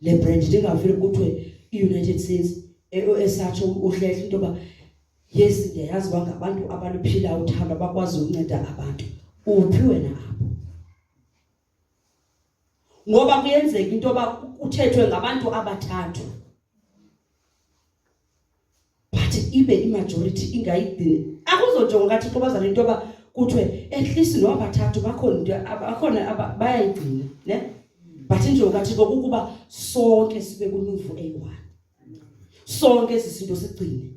le brand ndingavile kuthiwe iUnited States esatsho uhlehla into yoba yes ndiyayazi uba ngabantu abaluphila uthando bakwazi ukunceda abantu uphiwe na apho. Ngoba kuyenzeka into yoba uthethwe ngabantu abathathu but ibe imajority ingayigcini. Akuzojonga ngathi xa bazana into yoba kuthiwe at least nobathathu bakhona bayayigcina ne. But injongo kaThixo ukuba sonke sibe kuluvo eyi-1. Sonke sizinto sigcine.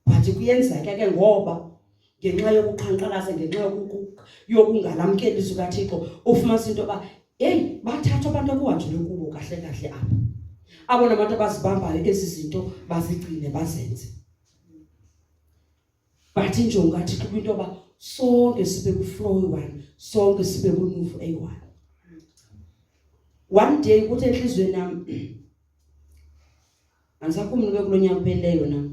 But kuyenzeka ke ngoba ngenxa yokuqhankqalaza ngenxa yokungalamkeli izwi likaThixo ufumanisa into yoba hey bathatha abantu akuhanjwe kubo kahle apha. Abona abantu abazibambayo ezi zinto bazigcine bazenze. but injongo kaThixo kwinto yoba sonke sibe ku-flow one, sonke sibe ku-move eyi-one. One day kuthi enhlizweni nami angisaphumi nibe kulo nyaka uphelileyo na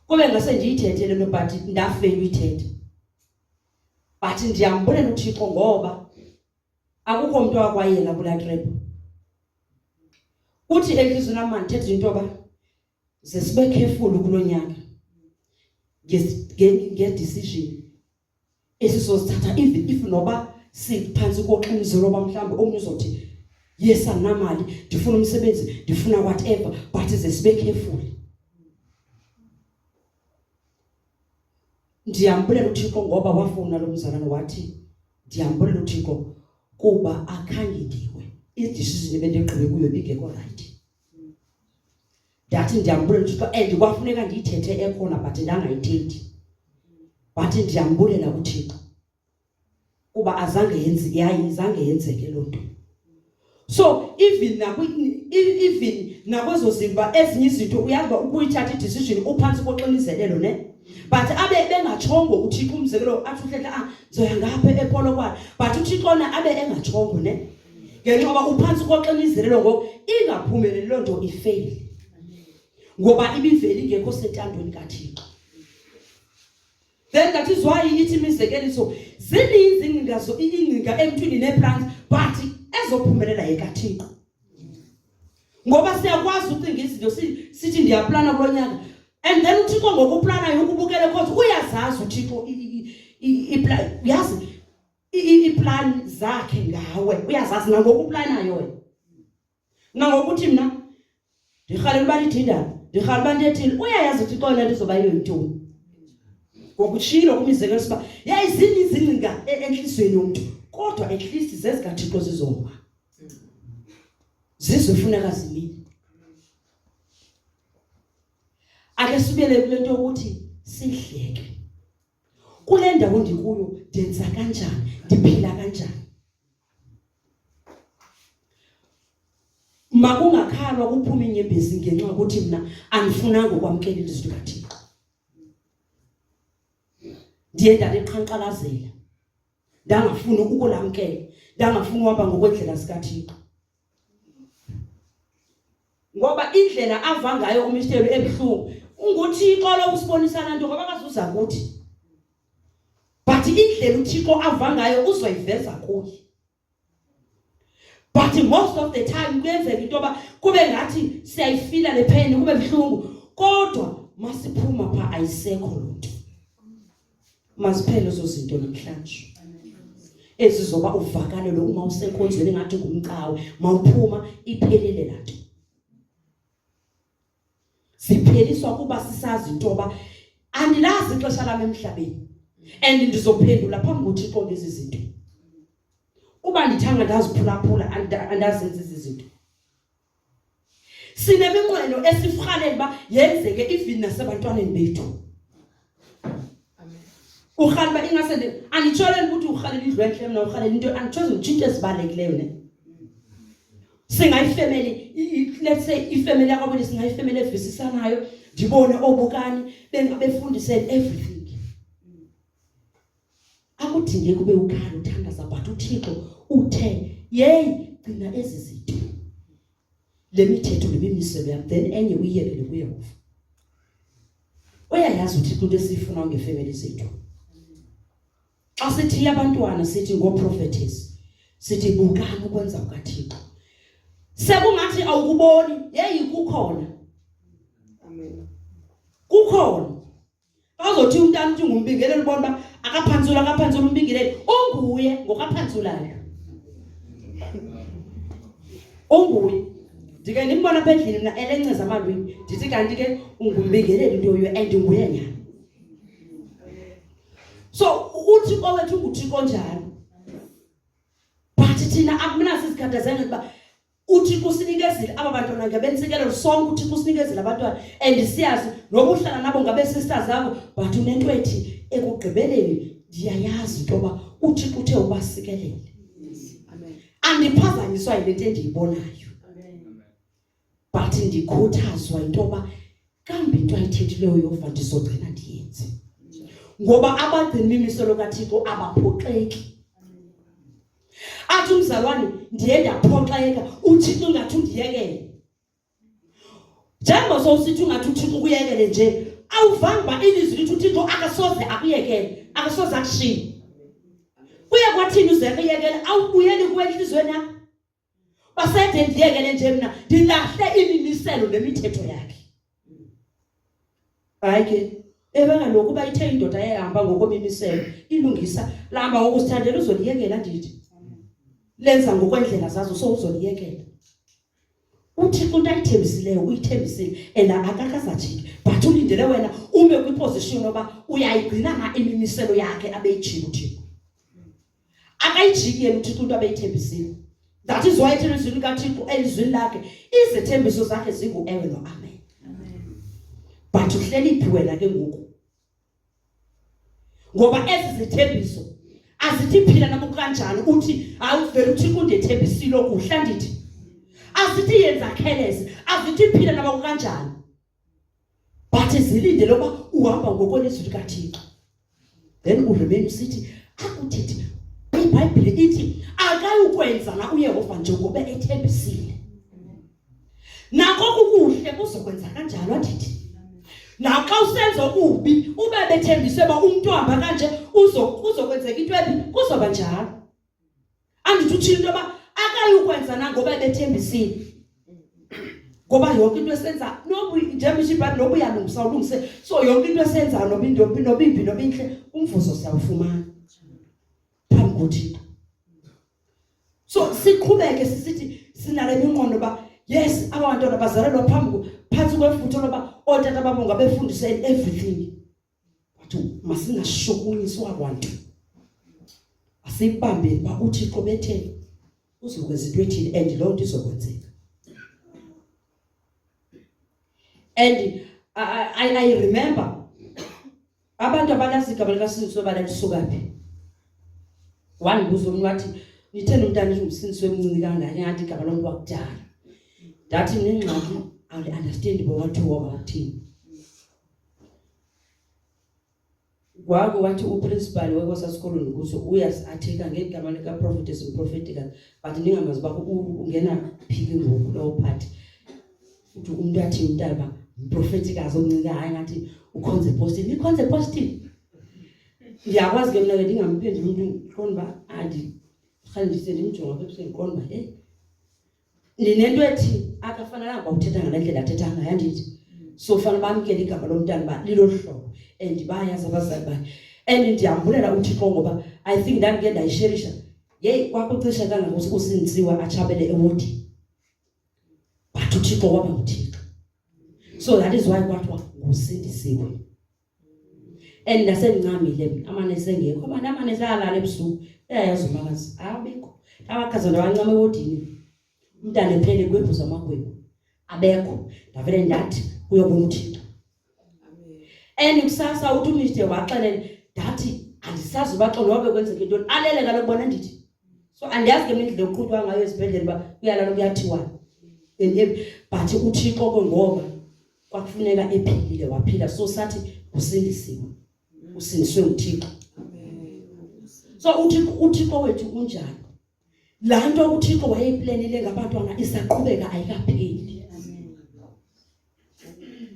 kube ngase ndiyithethe lento but ndafeyila uyithetha, but ndiyambulela uThixo ngoba akukho umuntu wakwayela kula trip. Uthi enhlizweni nami mandithethe into yoba ze sibe careful kulo nyaka nge-decision esizosithatha, even if noba siphansi koxinizelo oba mhlawumbe omunye uzothi yes anginamali, ndifuna umsebenzi, ndifuna whatever, but ze sibe careful. Ndiyambulela uThixo ngoba wafuna lo mzalwane wathi ndiyambulela uThixo kuba akhange ndiwe i-decision ebendigqibe kuyo ingekho right. Ndathi ndiyambulela uThixo and kwafuneka ndiyithethe ekhona but ndangayithethi, but ndiyambulela uThixo kuba azange yenzeke loo nto. So even nakwezo zinto ezinye izinto uyazi ukuyithatha i-decision uphansi koxinizelelo ne, but abe bengatshongo uThixo umzekelo athi uhlehla ngizoya ngapha ePolokwane, but uThixo ona abe engatshongo ne, ngenxa yoba uphansi koxinizelelo ngoku ingaphumeleli loo nto ifail ngoba ibiveli ingekho sentandweni kaThixo. Then that is why ithi imizekeliso zininzi ingcinga emntwini neplans but ezophumelela ekaThixo. Ngoba siyakwazi ucinga izinto sithi ndiyaplana kulo nyaka and then uThixo ngokuplanayo ukubukele because uyazazi uThixo iplan zakhe ngawe, uyazazi nangokuplanayo wena. Nangokuthi mina ndirhalela uba lidindana, ndirhalela uba ndiyethile, uyayazi uThixo le nto izoba yiyo yintoni. Ngokutshilo kumizekelo siba yayizininzi ingcinga enhlizweni yomntu kodwa at least zezikaThixo zizoma zizofuneka zimile. Ake sibele kule nto yokuthi sihleke kule ndawo ndikuyo, ndenza kanjani, ndiphila kanjani. Makungakhalwa kuphuma inyembezi ngenxa yokuthi mina andifunanga ukwamkela ilizwi likaThixo. Ndiye ndaliqhankqalazela, ndangafuni ukulamkela, ndangafuni uhamba ngokwendlela zikaThixo. Ngoba indlela ava ngayo uMisteri ebuhlungu unguThixo lo usibonisana nto ngoba akazuza kuthi, but indlela uThixo ava ngayo uzoyiveza kuye. But most of the time kuyenzeka into yoba kube ngathi siyayifila le pain kube buhlungu kodwa masiphuma pha ayisekho loo nto. Masiphele ezo zinto namhlanje ezizoba uvakalelo uma usenkonzweni ngathi ngumcawe, mawuphuma iphelele laa nto. Sipheliswa kuba sisazi into yoba andilazi ixesha lami emhlabeni and ndizophendula phambi koThixo ngezi zinto. Uba ndithanga ndaziphulaphula andazenza ezi zinto. Sineminqweno esifrhalela uba yenzeke even nasebantwaneni bethu. Ukhalba ingase anditshole ukuthi ukhalela indlu enhle mina ukhalela into andithoze utshintshe esibalulekileyo ne. Singayifamily, let's say ifamily yakho singayifamily evisisanayo, ndibone obukani befundise everything. Akudinge kube ukhala uthandaza but uThixo uthe yeyi gcina ezi zinto le mithetho nemimiselo yam then enye uyiyekele kuyehova. Uyayazi uThixo into esifuna ngefamily zethu. Xa sithi abantwana sithi ngoprophetess sithi bukani ukwenza kukaThixo, sekungathi awukuboni yeyi kukhona. Amen. Kukhona bazothi umntana uthi ngumbingeleli ubona uba akaphantsula umbingeleli onguye ngokaphantsulayo onguye. Ndike ndimbona apha endlini mna elenceza amalwini ndithi kanti ke ungumbingeleli into yoyo and nguye nyani. So uThixo wethu nguThixo njalo, but thina akunaso isikhathazane ukuba uThixo usinikezile aba bantwana ngabentsikelelo sonke uThixo usinikezile abantwana and siyazi nokuhlala nabo ngabe sisters zabo but unento ethi ekugqibeleni ndiyayazi into yoba uThixo uthe ubasikelele. Amen. Andiphazanyiswa yile nto endiyibonayo but ndikhuthazwa into yoba kambe into ayithethileyo Yehova ndizogcina ndiyenze ngoba abagcina imimiselo kaThixo abaphoxeki. Athi umzalwane ndiye ndaphoxeka uThixo ungathi undiyekele. Njengoba sowusithi ungathi uThixo ukuyekele nje awuvanga ba ilizwi lithi uThixo akasoze akuyekele akasoze akushiye. Kuye kwathini uzekuyekele awubuyeli kuwelizweni yakho. Basethe ndiyekele nje mina ndilahle imimiselo nemithetho yakhe. Hayi ke ebanga lokuba ithe indoda yayihamba ngokomimiselo ilungisa lamba ngokusithandela uzoliyekela ndithi. Lenza ngokwendlela zazo so uzoliyekela. UThixo into ayithembisileyo uyithembisile and akakazajiki but ulindele wena ume kwiposition oba uyayigcina na imimiselo yakhe abeyijika uThixo. Akayijiki yena uThixo into abeyithembisile. That is why elizwini kaThixo elizwini lakhe izithembiso zakhe zingu-ewe no-amen. But uhleli phi wena ke ngoku? Ngoba ezi zithembiso azithi phila nabo kanjani uthi awuvela uThixo undethembisile okuhla ndithi. Azithi yenza khelezi azithi phila nabo kanjani. But zilindele loba uhamba ngokwelizwi likaThixo. Then uremain usithi akuthethi iBhayibheli ithi akayukwenza na uYehova njengoba ethembisile. Nakho kukuhle kuzokwenza kanjalo ndithi. Naxa usenza ubi ube bethembise ba umuntu ohamba kanje uzokwenzeka into ebi kuzoba njalo. Andithi uthini into ba akayukwenza na ngoba bethembisile. Ngoba yonke into esenza njengoba but nobu yalungisa ulungise so yonke into esenza nobimbi nobinhle umvuzo siyawufumana phambi koThixo. So siqhubeke sisithi sinale ingqondo ba yes abantwana bazalelwa phansi kwefutho loba otata babo ngabefundise everything. But masingashukunyiswa abantu. Asibambeni ba uThixo bethe uzokwenza into ethile and lo nto izokwenzeka. And I remember abantu abalazi igama likaSindiso balisuka phi. One buzo umntu wathi nitheni umntana umsindiso emncane kangaka ngathi igama lomuntu wakudala. Ndathi nengxaki I understand what you are about. Kwaku wathi uprincipal wekwasasikolweni kuso uyasatheka ngegama lika prophetess and prophetical but ningamazi bakho ungena phiki ngoku lo part. Uthi umuntu athi umntaba prophetical omncika hayi ngathi uconcept positive iconcept positive. Ngiyakwazi ke mina ke ndingamphendula umuntu qonba andi khandise ndimjonga phephe ngiqonba ninento ethi akafanelanga uthetha ngalendlela athetha ngayo ndithi so fanele bamkele igama lomntana ba lilo hlobo and bayazi abazali bakhe and ndiyambulela uThixo ngoba I think ndake ndayisherisha hey kwakucisha kangaka uSindisiwe achabele ewodi but uThixo waba nguThixo so that is why kwathiwa nguSindisiwe and nasencamile amane sengekho abantu amane salala ebusuku eyayazi umakazi abikho abakhazana abancane ewodini umntana ephele kwephuza amagwebu abekho ndavele ndathi uyobona uThixo. And kusasa uthi umiste waxelela ndathi andisazi ubaxolo wabe kwenzeka into alele kalobona ndithi so andiyazi ke indlela oqhutshwa ngayo esibhedlela ba kuyalala kuyathiwa but uThixo ke ngoba kwakufuneka ephilile waphila so sathi usindisiwe usindiswe uThixo. So uThixo wethu unjani la nto uThixo wayeplanile ngabantwana isaqhubeka ayikapheli.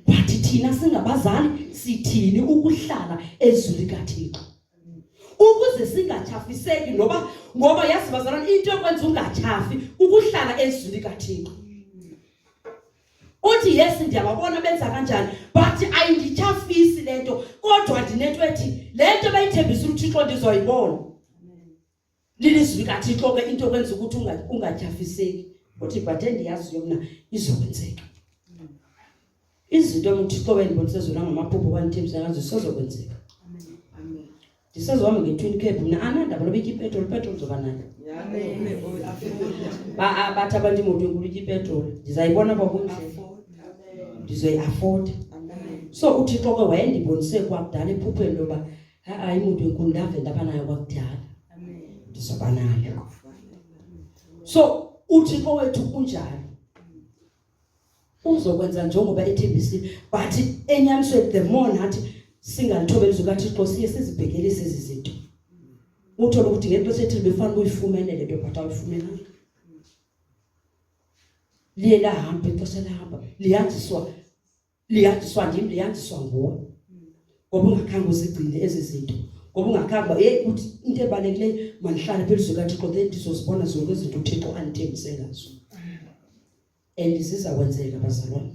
But thina singabazali sithini ukuhlala ezulu likaThixo ukuze singathafiseki ngoba yazi bazalwane into yokwenza ungachafi ukuhlala ezulu likaThixo. Uthi yes ndiyababona benza kanjani but ayindithafisi lento kodwa ndinento ethi lento bayithembisa uThixo ndizoyibona. Lilizwi likaThixo ke into yokwenza ukuthi ungathafiseki uthi but endiyazi yona izokwenzeka. Izinto uThixo wendibonise zona ngamaphupho wanithembisa ngazo sizokwenzeka. Amen. Ndisezwami nge-20 cab mina anandaba lobithi ipetrol zoba nayo. Bathi abantu imoto enkulu ipetrol ndizayibona kwakunhle. Ndizoyi-afford. So uThixo ke wayendibonise kwakudala ephupheni loba hayi imoto enkulu ndave ndabanayo kwakudala. Ndizoba nayo. So uThixo wethu unjani? uzokwenza njengoba ethembisile but enyanisweni the more nathi singalithobeli zukaThixo siye sizibhekelise izinto uthola ukuthi ngento sethi befanele uyifumene lento but awuyifumenanga liye lahamba ixesha lahamba liyanziswa ndim liyanziswa nguwe ngoba ungakhange uzigcine ezi zinto ngoba ungakhange uthi into ebalekile manihlala phezulu zukaThixo then ndizozibona zonke izinto uThixo anithembise ngazo and zizakwenzeka bazalwane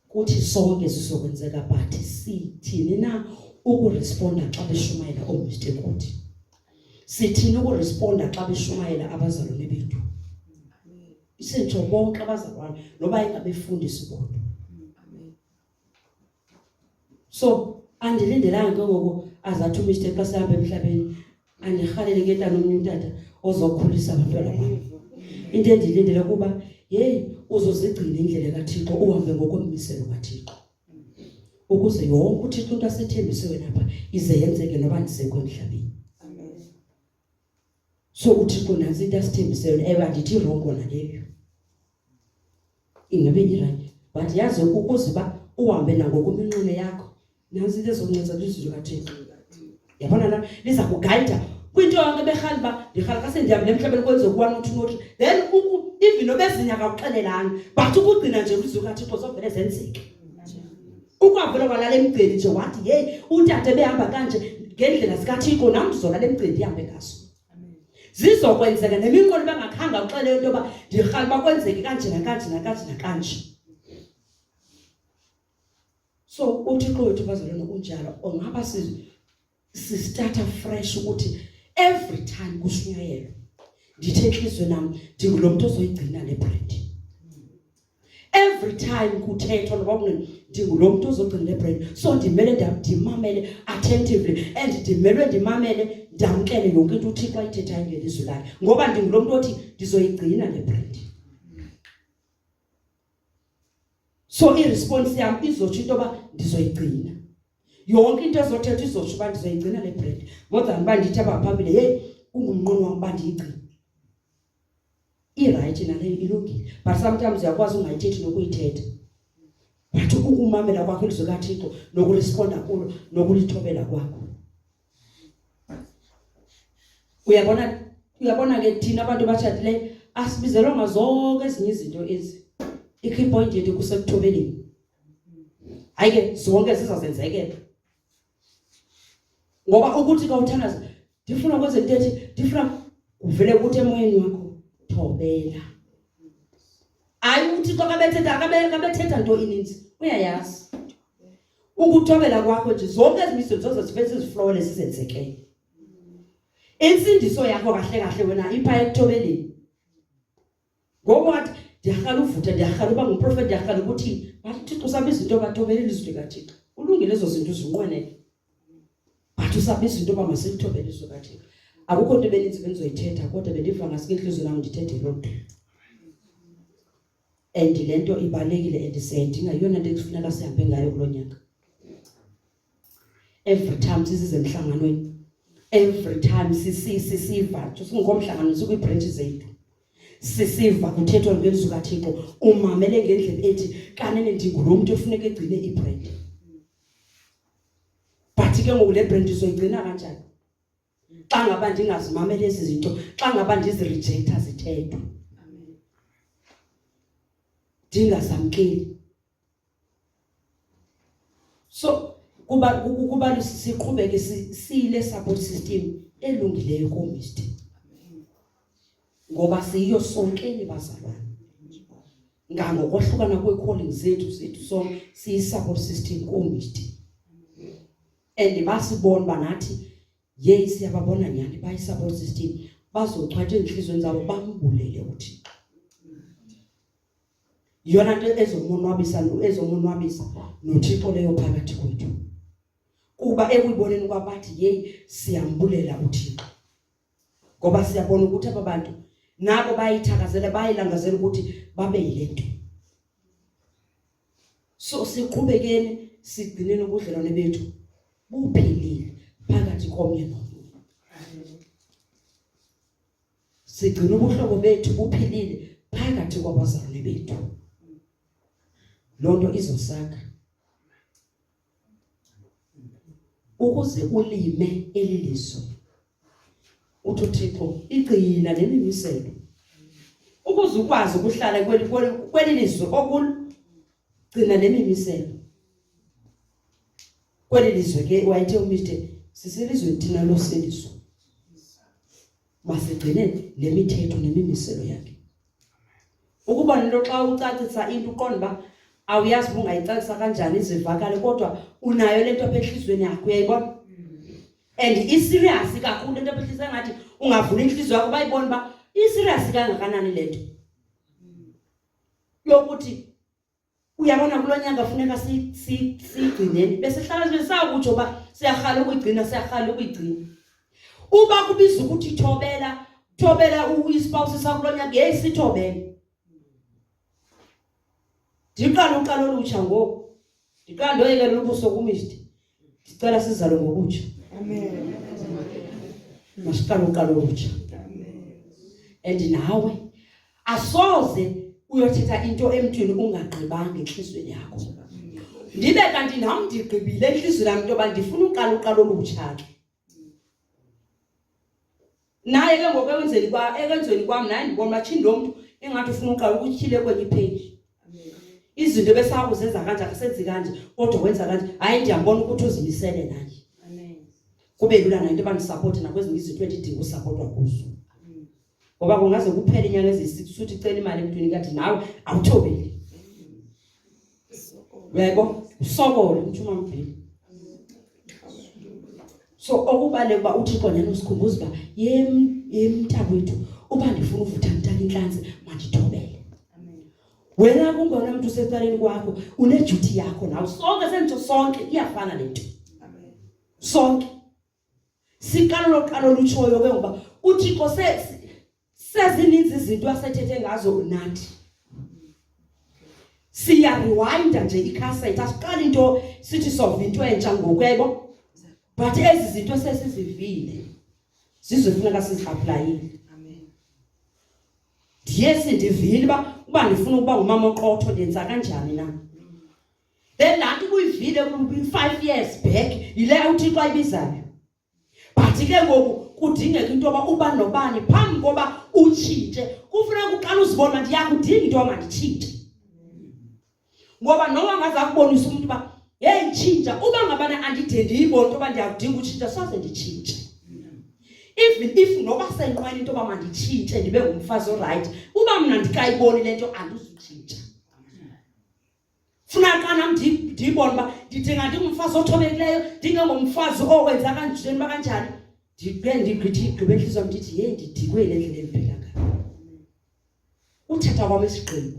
kuthi sonke sizokwenzeka but sithini na ukuresponda xa beshumayela omistake kuthi sithini ukuresponda xa beshumayela abazalwane bethu isentsho bonke abazalwane noba ingabefundisi bodwa so andilindelanga ngoku azathi umistake xa sihamba emhlabeni andirhalele ngentana omnye umntata ozokhulisa abantwana bami into endilindele kuba uzozigcina indlela kaThixo uhambe ngokommiselo kaThixo ukuze yonke uThixo into asethembise wena apha ize yenzeke noba ndisekho emhlabeni so uThixo nansi into asithembise wena ewe andithi wrong na leyo ingabe right but yazi ukuze ba uhambe nangokuminqine yakho nansi into ezokunceda izwi kaThixo yabona la liza kuguide kwinto yonke behalba ndihala kasendihambe emhlabeni kwenze ukubona uthi then even nobezinya akakuxelelanga but ukugcina nje izwi kaThixo zovele zenzeke ukwavela kwalala emgceni nje wathi utata behamba kanje ngendlela zikaThixo nami ndizolala emgceni ihambe ngaso zizokwenzeka neminkolo bengakhanga uxele into yoba ndihala bakwenzeke kanje nakanje nakanje nakanje so uThixo wethu bazalwane unjalo ongaba start fresh ukuthi every time kushunyayelwa ndithe inhliziyo nami ndingulomuntu ozoyigcina le bread every time kuthethwa noba kunini ndingulomuntu ozogcina le bread so ndimele ndimamele attentively and ndimele ndimamele ndamkele yonke into uThixo ayithethayo ngelizwi lakhe ngoba ndingulomuntu othi ndizoyigcina le bread so iresponse yami izotsho into yoba ndizoyigcina yonke into ezothethwa izotsho uba ndizoyigcina le bread more than uba ndithi abaphambili ungumnqono wam uba ndiyigcine right naleyo ilungile but sometimes uyakwazi ungayithethi nokuyithetha but ukumamela kwakho ilizwi kaThixo nokuresponda kulo nokulithobela kwakho uyabona ke thina abantu batshatileyo asibizelwanga zonke ezinye izinto ezi ikey point yethu kusekuthobeleni hayi ke zonke zizazenzekela ngoba ukuthi ka uthandaza ndifuna kwenze into ethi ndifuna uvele ukuthi emoyeni wakho thobela hayi uthi xa kabethetha into ininzi uyayazi ukuthobela kwakho nje zonke ezimiso zozifese ziflowele sizenzekele insindiso yakho kahle kahle wena ipha ekuthobeleni ngoba wathi ndiyahala uvutha ndiyahala uba ngumprofeti ndiyahala ukuthi bathi Thixo sabe izinto bathobelele izwi likaThixo ulungile ezo zinto uzinqwenele but usabe izinto ba masithobele izwi likaThixo akukho into beninzi benzoyithetha kodwa bendiva ngasike inhliziyo nami ndithethe lonke and lento ibalekile and siyayidinga yona into ekufuneka sihambe ngayo kulonyaka every time sisize emhlanganweni every time sisiva singomhlangano sikwi-branch zethu sisiva kuthethwa ngelizwi kaThixo umamele ngendlela ethi kanene ndingulomuntu ofuneka egcine ibread but ke ngoku le bread izoyigcina kanjani xa ngaba ndingazimamela ezi zinto xa ngaba ndizirejecta zithethwa ndingazamkeli so kuba siqhubeke sile support system elungileyo komist ngoba siyo sonke bazalwane ngokohlukana kwe-calling zethu so siyi-support system komist and basibona banathi siyababona nyani bayi-support system bazochwatha enhlizweni zabo bambulele uThixo yona nto ezomonwabisa noThixo leyo phakathi kwethu kuba ekuyiboneni kwabathi siyambulela uThixo ngoba siyabona ukuthi aba bantu nabo bayithakazela bayilangazela ukuthi babe yilento so siqhubekeni sigcinene ubudlelwane bethu buphilile phakathi komnye nomunye sigcina ubuhlobo bethu buphilile phakathi phakathi kwabazalwane bethu. Lonto izosakha ukuze ulime elilizwe. Uthi uThixo igcina lemimiselo. Ukuze ukwazi ukuhlala kwelilizwe okugcina lemimiselo. Kwelilizwe ke wayethe uMr siselizwe thina loseliswa. Masigcine lemithetho nemimiselo yakhe. Ukuba nento xa ucacisa into uqonda awuyazi ungayicacisa kanjani izivakale kodwa unayo lento aphehlizweni yakho uyayibona. And iserious kakhulu into aphehlisa ngathi ungavula inhliziyo yakho bayibona ba iserious kangakanani lento. Yokuthi uyabona kulonyaka kufuneka sigcineni bese hlala sibe sakutsho ba siyakhala ukuyigcina. Uba kubiza ukuthi thobela ispouse sakho kulonyaka yesithobela. Ndiqala uqalo olutsha ngoku. Ndiqala ndoyeke lobuso kuMr. Ndicela sizalo ngokutsha. Amen. Masiqala uqalo olutsha. Amen. And nawe asoze uyothetha into emntwini ungagqibanga enhlizweni yakho. Ndibe kanti nami ndigqibile enhlizweni yami into bandifuna uqalo olutsha ke. Naye ke ngokwenzweni kwami naye ndibona batshinda umuntu engathi ufuna uqala ukutyhile kwenye page. Izinto besakuzenza kanje akusenzi kanje kodwa wenza kanje hayi ndiyabona ukuthi uzimisele kanje. Amen. Kube lula nayo into bandisupport nakwezinye izinto endidinga usupportwa kuzo. Ngoba kungaze kuphele inyanga ezisi uthi cela imali emntwini kathi nawe awuthobeli. Yebo usokole umthuma mbili. So okubale kuba uThixo yena usikhumbuza ba yemntakwethu uba ndifuna uvutha mntana inhlanzi mandithobele. Wena kungona umuntu usecaleni kwakho une-duty yakho nawe sonke iyafana lento. Amen. Sonke siqalo lutshoyo ke ngoba uThixo sezininzi izinto asethethe ngazo nathi. Siya rewind nje icassette asiqala into sithi solve into entsha ngokwebo. But ezi zinto sesizivile sizofuneka sizi-applyile. Amen. Yes ndivile uba ndifuna ukuba ngumama oqotho ndenza kanjani na. Then lanti kuyivile ku5 years back yile uThixo ayibizayo. But ke ngoku kudingeka into yoba uba nobani phambi koba utshintshe kufuneka uqala uzibona ndiyakudinga into yoba manditshintshe. Ngoba noma ngaza kubonisa umuntu ba hey tshintsha uba ngabana andide ndiyibona into yoba ndiyakudinga utshintsha soze nditshintshe. Even if noba senqwela into yoba manditshintshe ndibe ngumfazi oright uba mna ndikayiboni lento andizutshintsha. Funeka nami ndiyibona uba ndidinga ndingumfazi othobekileyo ndingengomfazi owenza kanjani kanjani. Ndigqibe enhliziyo ndithi hey ndidikwe le ndlela emphila ngayo. Uthatha kwami isigqibo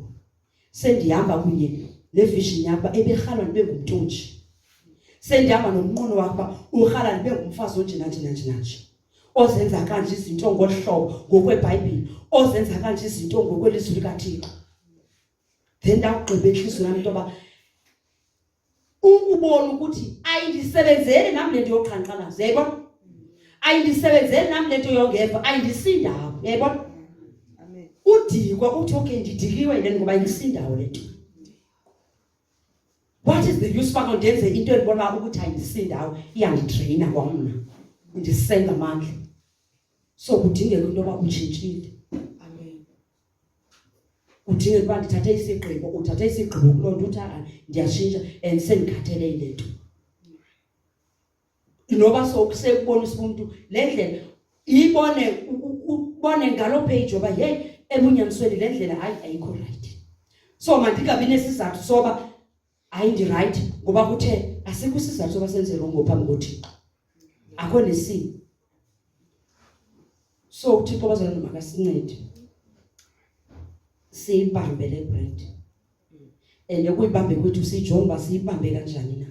sendihamba kunye nevision yakho ebehalwa ndibe ngumntotshi. Sendihamba nomnqono wakho uhala ndibe ngumfazi onjena. Ozenza kanje izinto ngohlobo ngokweBhayibheli ozenza kanje izinto ngokwelizwi likaThixo. Then ndagqiba enhlizweni yami into yoba ukubona ukuthi ayindisebenzeli nami lento yoqhankqalazo yayibona. Ayindisebenzeli nami lento yongeva ayindisindawo yayibona. Amen. Udikwa uthi okay ndidikiwe yini ngoba ayindisindawo lento. What is the use fakho ndenze into endibona ukuthi ayindisindawo iyangitraina kwamna ndisenza amandla. So kudingeka into yoba utshintshile. Amen. Udingeka ukuba ndithathe isigqibo uthathe isigqibo kulonto uthi ndiyashintsha and sendikhathele ilento. Inoba sokusebonisa umuntu le ndlela ibone ngalo page yoba hey ebunyanisweni le ndlela hayi ayikho right. So mandingabi nesizathu soba ayindi right ngoba kuthe asikho isizathu soba senze wrong ngophambi koThixo. Akho nesimo. So uThixo bazalwane makasincede. Siyibambe le bread. Ukuyibambe kwethu sijonga siyibambe kanjani na.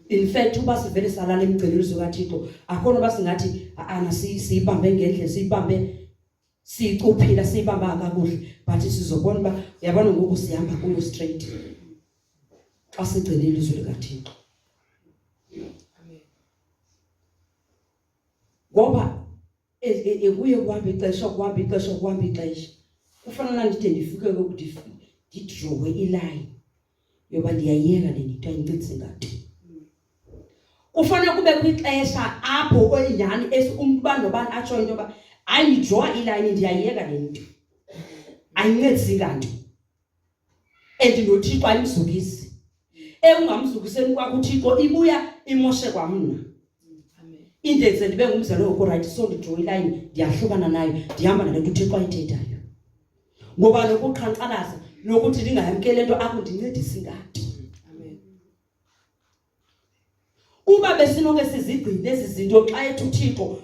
In fact uba sivele salala emgcinelo kaThixo akhona basingathi ana siyibambe ngendlela siyibambe siyicuphila siyibamba kakuhle but sizobona ba yabona ngoku sihamba kuyo straight. Xa sigcine ilizwi likaThixo. Amen. Ngoba kuye kuhamba ixesha kufanele ndide ndifike ukuthi ndidrawe iline yoba ndiyayeka le nto ayincinci ngathi. Kufanele kube kwixesha apho oyani umuntu bandobani atsho into yoba ayidraw iline ndiyayeka le nto ayincedisi nganto noThixo ayimzukisi ungamzukiseni kwakho uThixo ibuya imoshe kwamna. Indenze ndibe ngumzalo okuright so ndidraw iline ndiyahlukana nayo ndihamba nale nto uThixo ayithethayo ngoba lokuqhankqalaza nokuthi ndingayamkele into akundincedisi nganto. Uba besinoke sizigcine lezi zinto xa ethu uThixo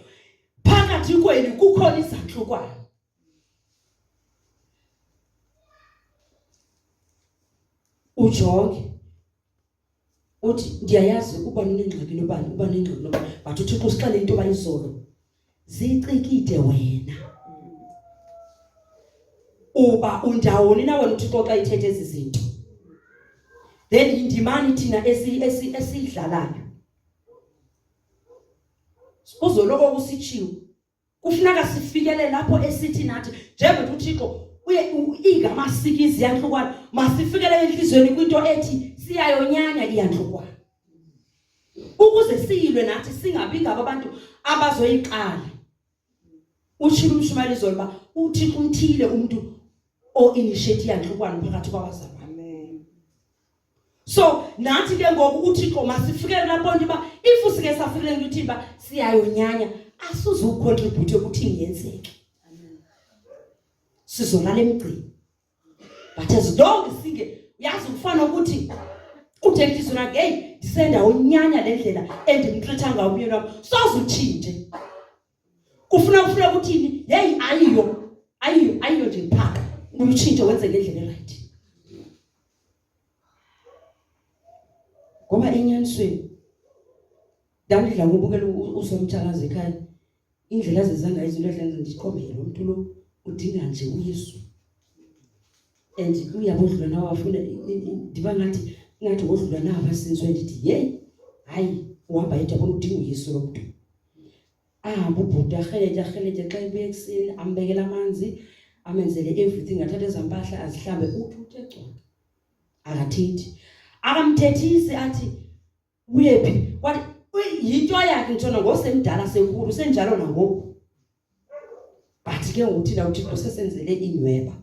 phakathi kwenu kukhona izanhlukwana. Ujonge uthi ndiyayazi uba nengxaki nobani uba nengxaki nobani but uThixo usixele into bayizolo zicikide wena uba undawoni nawe uThixo xa ithethe ezi zinto then indimani thina esidlalayo uzoloko kusitshiwo kufuneka sifikele lapho esithi nathi njengoba uThixo ingamasikizi yanhlukwana masifikele enhlizweni kwinto ethi siyayonyanya iyanhlukwana ukuze siyilwe nathi singabi ngabo abantu abazoyiqala. Utshilo umshumayeli zolba uThixo umthile umuntu initiate iyanhlukwana phakathi kwabazalwane. Amen. So nathi ke ngoku uThixo masifikele lapho nje ba if usike safikele ukuthi ba siyayonyanya asuze ucontribute ukuthi ingenzeke. Sizolala emgcini but as long singe yazi ufana ukuthi uthekisa na hey ndisenda onyanya le ndlela endimtreatha ngayo umyeni wami sozutshintshe ufuna ukuthini hey ayiyo nje phaka umtshintshe wenze ngendlela right ngoba enyanisweni ndandidla ngobukela usomthakazi ekhaya indlela zezanga izinto ezenza ndiqombele umuntu lo udinga nje uYesu uyabodlula nawe afuna ndiba ngathi ngodlula nawe abasinzwe ndithi hayi uhamba yedwa bona udinga uYesu lo muntu ubhuti ahelete xa ibuye ekuseni ambekela amanzi amenzele everything athathe ezampahla azihlambe uthe gcoka akathethi akamthethisi athi uyephi wathi yinto yakhe ngitshona ngosemdala senkulu senjalo nangoku but ke ngokuthina uThixo sesenzele inyweba.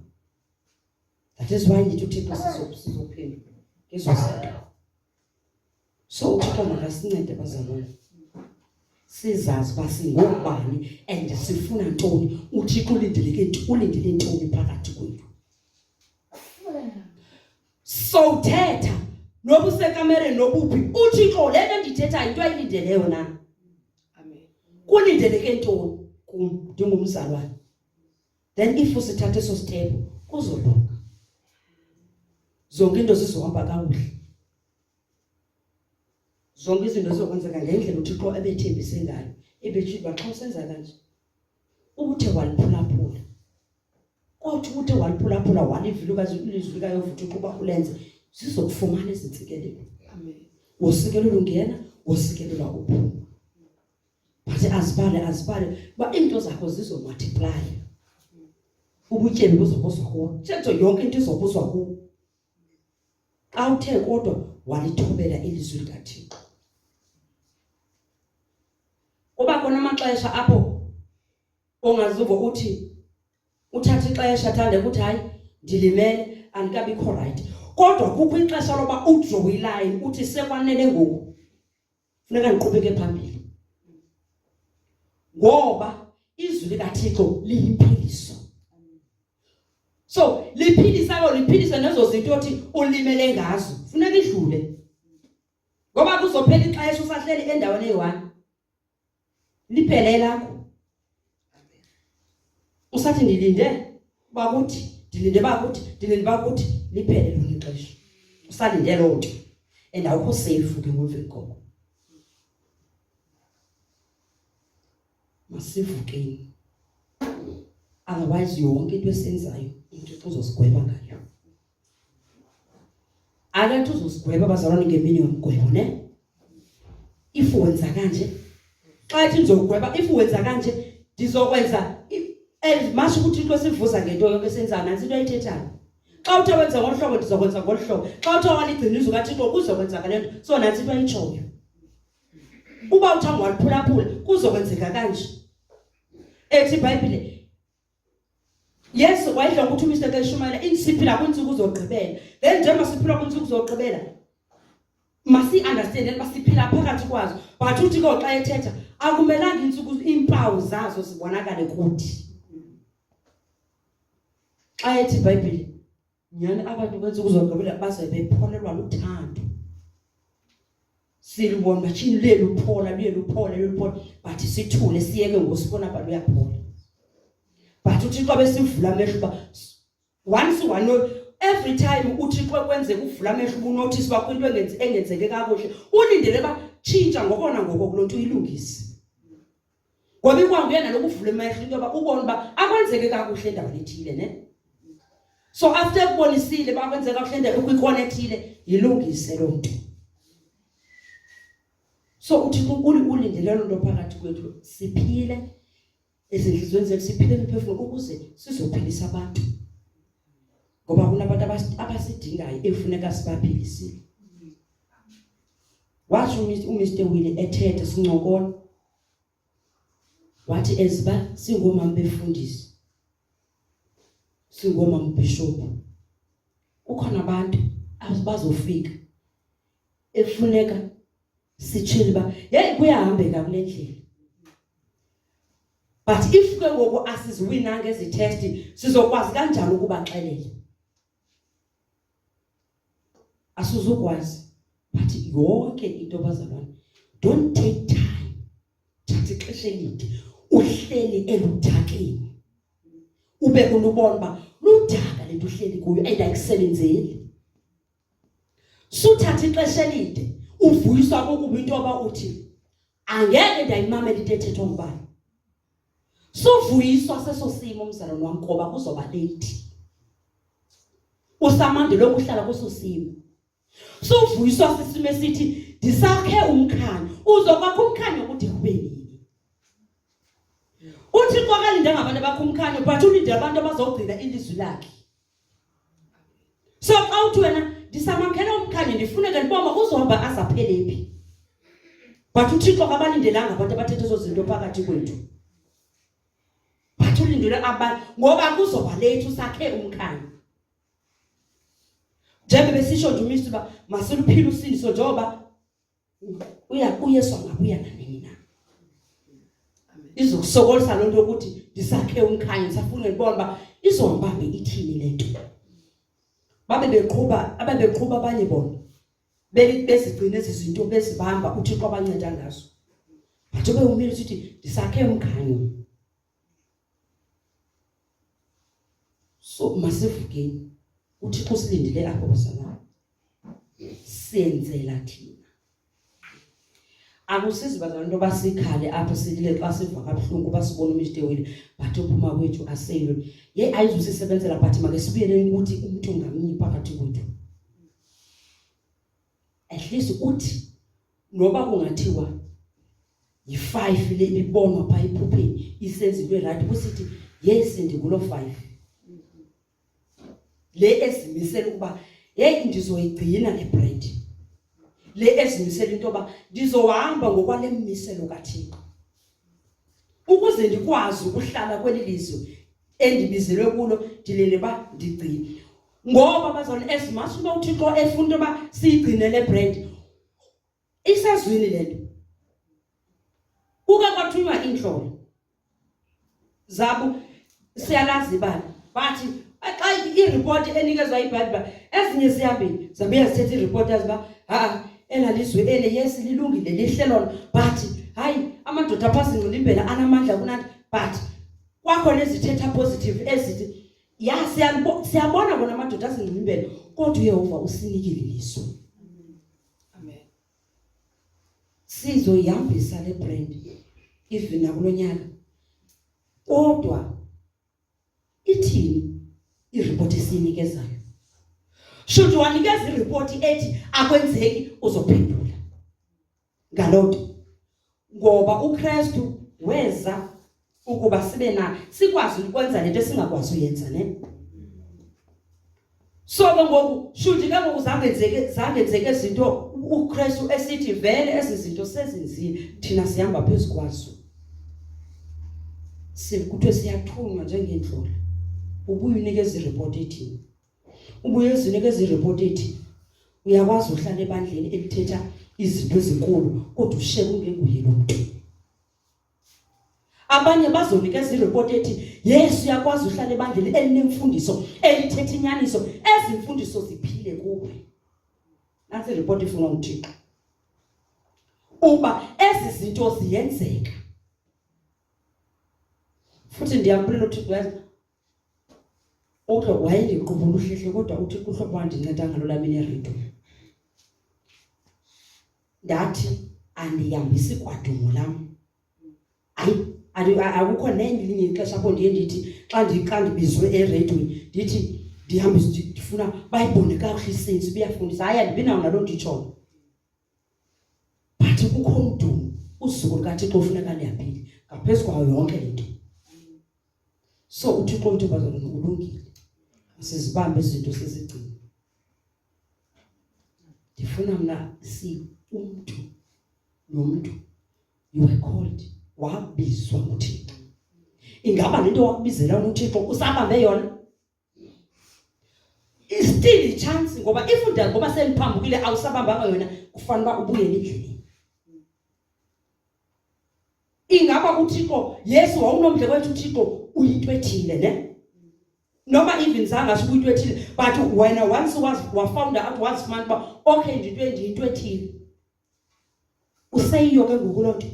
That is why ngithi uThixo sizophendula ngezosinto. So uThixo makasincede bazalwane sizazi basingobani and sifuna ntoni uThixo ulindele ntoni phakathi kwethu. So thetha noba usekamereni nobuphi uThixo lento ndithetha into ayilindeleyo na. Amen. Kulindeleke ntoni ndingumzalwane then if usithathe eso step kuzolunga zonke into zizohamba kakuhle zonke izinto zizokwenzeka ngendlela uThixo ebethembise ngayo ebetshilo xa usenza kanje uthe waliphulaphula kodwa uthe waliphulaphula walivilukazi ilizwi likaYehova ukuba ulenze sizokufumana izintsikelelo. Amen. Wosikelelo ungena wosikelelo uphuma but azibale ba into zakho zizomultiply ubutyebi buzobuzwa kuwo thetho yonke into izobuzwa kuwo xa uthe kodwa walithobela ilizwi likaThixo. Kuba khona amaxesha apho ongaziva uthi uthatha ixesha thande ukuthi hayi ndilimele andikabikho right kodwa kukho ixesha loba udraw iline uthi sekwanele ngoku funeka ndiqhubeke phambili ngoba izwi likaThixo liyimpiliso. So liphilisa nezo zinto othi ulimele ngazo funeka idlule ngoba kuzophela ixesha usahleli endaweni eyi-1 liphele lakho usathi ndilinde bakuthi liphele lona ixesha usalinde loo nto and awukho safe ke ngomveni koko. Masivukeni otherwise yonke into esenzayo uThixo uzosigweba ngayo. Akathi uzosigweba bazalwane ngemini yomgwebo ne if wenza kanje xa ethi ngizogweba if wenza kanje ndizokwenza Masho ukuthi into sivuza ngento yonke senza nansi into ayithethayo. Xa uthe wenza ngolhlobo ndizokwenza ngolhlobo. Xa uthe waligciniza ukaThixo kuzokwenzeka lento. So nansi into ayitshoyo. Uba uthango waliphulaphula kuzokwenzeka kanje. Ethi iBhayibhile Yes, wayidla ukuthi uMr. Keshumayela insiphila kwinsuku uzogqibela. Then njengoba siphila kwinsuku uzogqibela. Masi understand masiphila phakathi kwazo. But uthi ko xa ethetha akumelanga insuku impawu zazo sibonakale kuthi. Xa ethi iBhayibhile nyani abantu kwensuku uzogqibela baze bepholelwa luthando. Silibona machini lelu phola but sithule siyeke ngosibona abantu uyaphola. But uThixo besivula amehlo ba once wano every time uThixo kwenzeka uvula amehlo unotice bakho into engenzeke kakuhle ulindele ba tshintsha ngokona ngoko kulonto uyilungise. Ngoba ikwangena lokuvula amehlo into ba ubone ba akwenzeke kakuhle endaweni ethile ne. So after kubonisile bakwenzeka kakuhle endaweni ukuyiconnectile yilungise lonto. So uThixo ulindele lonto phakathi kwethu siphile ezinhlizweni zethu siphile emphefumulo ukuze sizophilisa abantu. Ngoba kunabantu abasidingayo efuneka sibaphilisile. Washo uMr. Willie ethethe sincokola. Wathi eziba singomama befundisi. Singomama bishop. Ukhona abantu abazofika efuneka sitshile ba hey kuyahambeka kule ndlela. But if ke ngoku asiziwina ngezi test sizokwazi kanjani ukubaxelela? Asizokwazi. But yonke into bazalwane don't take time. Thatha ixesha elide uhleli eludakeni. Ube kunubona ba ludaka lento uhleli kuyo ayisebenzeli. Suthatha ixesha elide uvuyiswa kokuba into aba uthi angeke ndayimamela into ethethwa ngubani. Suvuyiswa sesosimo umzalwane wami ngoba kuzoba late. Usamande lokuhlala kusosimo. Suvuyiswa sesimo esithi disakhe umkhanyo. Uzokwakha umkhanyo ukuthi kubeni. Uthixo akalinda ngabantu abakha umkhanyo but ulinde abantu abazogcina ilizwi lakhe. So xa uthi wena disamakhela umkhanyo ndifuneka ndiboma uzohamba azaphele phi. But uThixo akabalindelanga abantu abathethe ezo zinto phakathi kwethu. Ulindele abantu ngoba kuzoba late usakhe umkhanyo. Njengoba besisho nje uMr. ba masiluphile usindiso njoba uyesu angabuya nanini na. Izokusokolisa lonto ukuthi ndisakhe umkhanyo safuna ngibona ba izombambe ithini lento. Ababeqhuba abanye bona bezigcina izinto bezibamba uThixo abanceda ngazo. Bathi beumile ukuthi ndisakhe umkhanyo. So masivukeni uThixo silindile apho basana senzela thina akusizi bazalwane basikhale apha silile xa siva kabuhlungu basibona uMr. Willie but uphuma kwethu aseyilo ayizusisebenzela but make sibuyele ukuthi umuntu ngamnye phakathi kwethu at least uthi noba kungathiwa yi5 le ibonwa pha iphupheni isenza into right kusithi yes ndikulo 5 le ezimisela ukuba hey ndizoyigcina le bread le ezimisela into ba ndizohamba ngokwale miselo kaThixo ukuze ndikwazi ukuhlala kweli lizwe endibizelwe kulo ndilele ba ndigcine ngoba bazalwane esimasuba uThixo efuna ba sigcine le bread isazwini lento uke kwathunywa inhlolo zabo siyalazi bani bathi xa ireport enikezwa iBhayibheli ezinye zihambile zabuya zithethe ireport yaziba elalizwe yes lilungile lihlelona but hayi amadoda aphasi ngolimbela anamandla kunathi but kwakhona ezithetha positive ezithi siyabona bona amadoda asingolimbela kodwa uYehova usinikile liso. Amen. Sizoyihambisa le brand even nakulonyaka kodwa ithini ireport esinikezayo. Should wanikeza ireport ethi akwenzeki uzophendula ngalonto ngoba uKristu weza ukuba sikwazi ukwenza lento esingakwazi uyenza ne. So ke ngoku shuthi ke ngoku zangenzeke izinto uKristu esithi vele ezizinto sezenzile thina sihamba phezulu kwazo. Sikuthe siyathunywa njengendlola. Ubuye unikeze ireport ethi. Ubuye uzinikeze ireport ethi. Uyakwazi uhlala ebandleni elithetha izinto ezinkulu kodwa usheke ungenguye lo muntu. Abanye bazonikeza ireport ethi yes uyakwazi uhlala ebandleni elinemfundiso elithetha inyaniso ezimfundiso ziphile kuwe. Nansi ireport ifuna uThixo. Uba ezi zinto ziyenzeka. Futhi ndiyamphela uThixo yazi Uthixo wayendiqubula uhlehle kodwa uThixo uhlobo wandinceda ngalo lami neredo. Ndathi andihambisi kwadumo lami. Akukho nenye ixesha apho ndiye ndithi xa ndibizwe eredweni ndithi ndihambisa ndifuna bayibone kakuhle isensi buyafundisa hayi andibinawo nalo nditshoyo. But kukho umntu usuku likaThixo ufuneka liyaphila ngaphezulu kwayo yonke lento. So uThixo uthi bazalwane ulungile. Sizibambe izinto sezigcina. Ndifuna mina umuntu nomuntu you are called wabizwa nguThixo. Ingaba lento wakubizela uThixo usabambe yona? Still chance ngoba ifunda ngoba seliphambukile awusabambanga yona kufanele ubuye endlini. Ingaba uThixo Yesu wawunomdle kwethu uThixo uyinto ethile ne? Noma even zangasho uyinto ethile but wena once wafound out was man ba okay into ethile. Useyiyo ke ngokulonto.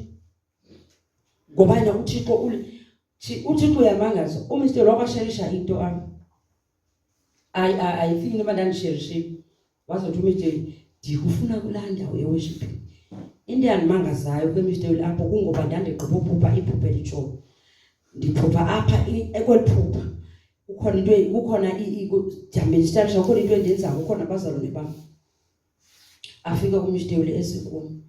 Ngoba yena uThixo uyamangaza uMr Lwakasherisha into I think noma ndanisherishe wazothi uMr ndikufuna kulanda worship into yandimangazayo kweMr lapho kungoba ndandigqiba uphupha iphupha elitsho ndiphupha apha ekweliphupha kukhona dimension kukhona into endenzayo kukhona abazalwane bami afika kuMr esikumi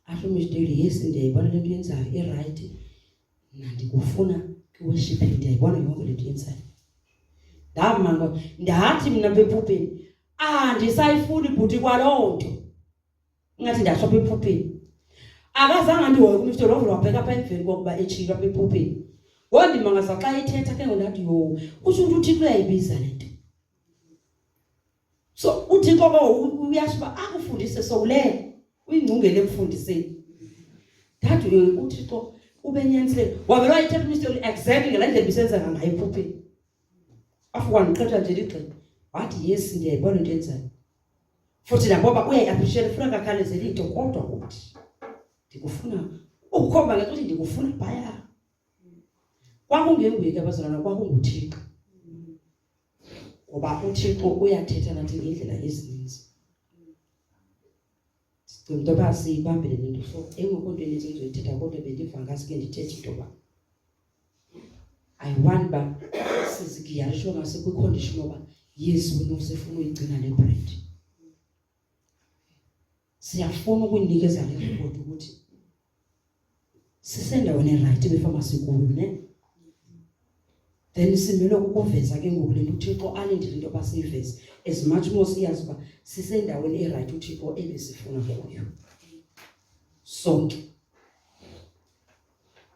athi uMr yes ndiyayibona lento yenzayo right ndikufuna worship ndiyayibona yonke lento yenzayo. Ndamanga ndathi mina bephupheni ndisayifuni ibhuti kwalonto ngathi ndashopha ephupheni akazange ndihoye kuMr Lovelo wabheka apha emveni kokuba echilwa bephupheni wondimanga xa ithetha ke ngonathi yo kusho ukuthi uThixo uyayibiza lento. So uThixo uyashiba akufundise sowule uyingcungele ekufundiseni thathu uThixo ubenyanisele wavela wayithetha uMr exactly ngendlela bisenza ngayo ephupheni. Afukwa ndiqetha nje ligxini wathi yes ndiyayibona into enzayo futhi ngoba uyayiappreciate ufuna kakhalezela into kodwa ukuthi ndikufuna ukukhomba ngathi ndikufuna phaya kwakungenguye ke abazalwana kwakunguThixo ngoba uThixo uyathetha nathi ngendlela ezininzi. Into basiyibambele lento so engokho into enizizoyithetha kodwa bendivangasi ke ndithethe into ba I want ba sizigiyalisho ngase kwicondition oba yes wena usefuna uyigcina le bread. Siyafuna ukunikeza le report ukuthi sisendaweni right bepharmacy kuyo ne. Then simele ukuveza ke ngoku lento uThixo alindile into basiyiveze as much more siyazi ba sisendaweni eright uThixo ebesifuna kuyo. Sonke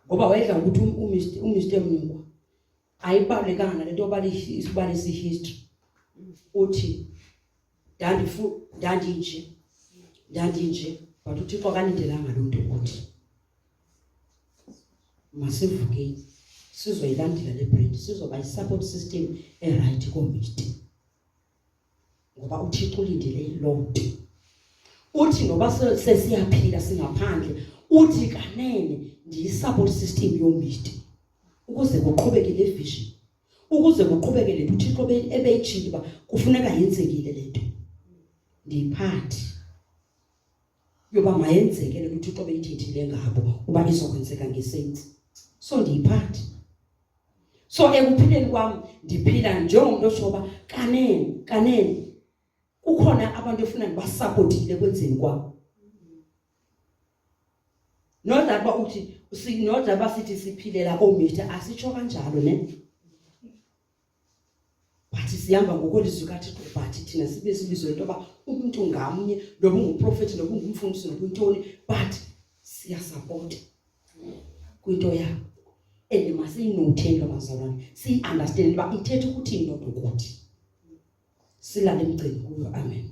ngoba wayedla ukuthi uMr Mnungwa ayibalekanga lento balisi history uthi ndandinje but uThixo akalindelanga lo nto ukuthi masivuke sizoyilandela le brand sizoba i-support system right komiti ngoba uThixo ulindele lo nto uthi ngoba sesiyaphila singaphandle uthi kanene ndiyi-support system yomiti ukuze kuqhubeke le vision ukuze kuqhubeke le uThixo ebeyitshilo ba kufuneka yenzekile lento ndiyiphathi yoba mayenzeke le uThixo beyithethile ngabo uba izokwenzeka ngesenzi so ndiyiphathi. So ekuphileni kwami ndiphila njengomuntu oshoba kanene kukhona abantu efuna ngibasupportile kwenzeni kwabo Nodaba uthi nodaba sithi siphilela omitha asitsho kanjalo ne. Bathi sihamba ngokwelizwi kaThixo bathi thina sibe sibizwe into yoba umuntu ngamnye noba unguprofethi noba ungumfundisi noba intoni but siyasupport kwinto yakho. And masiyinothendo bazalwane siyi-understand uba ithetha ukuthini loo nto ukuthi silale emgceni kuyo. Amen.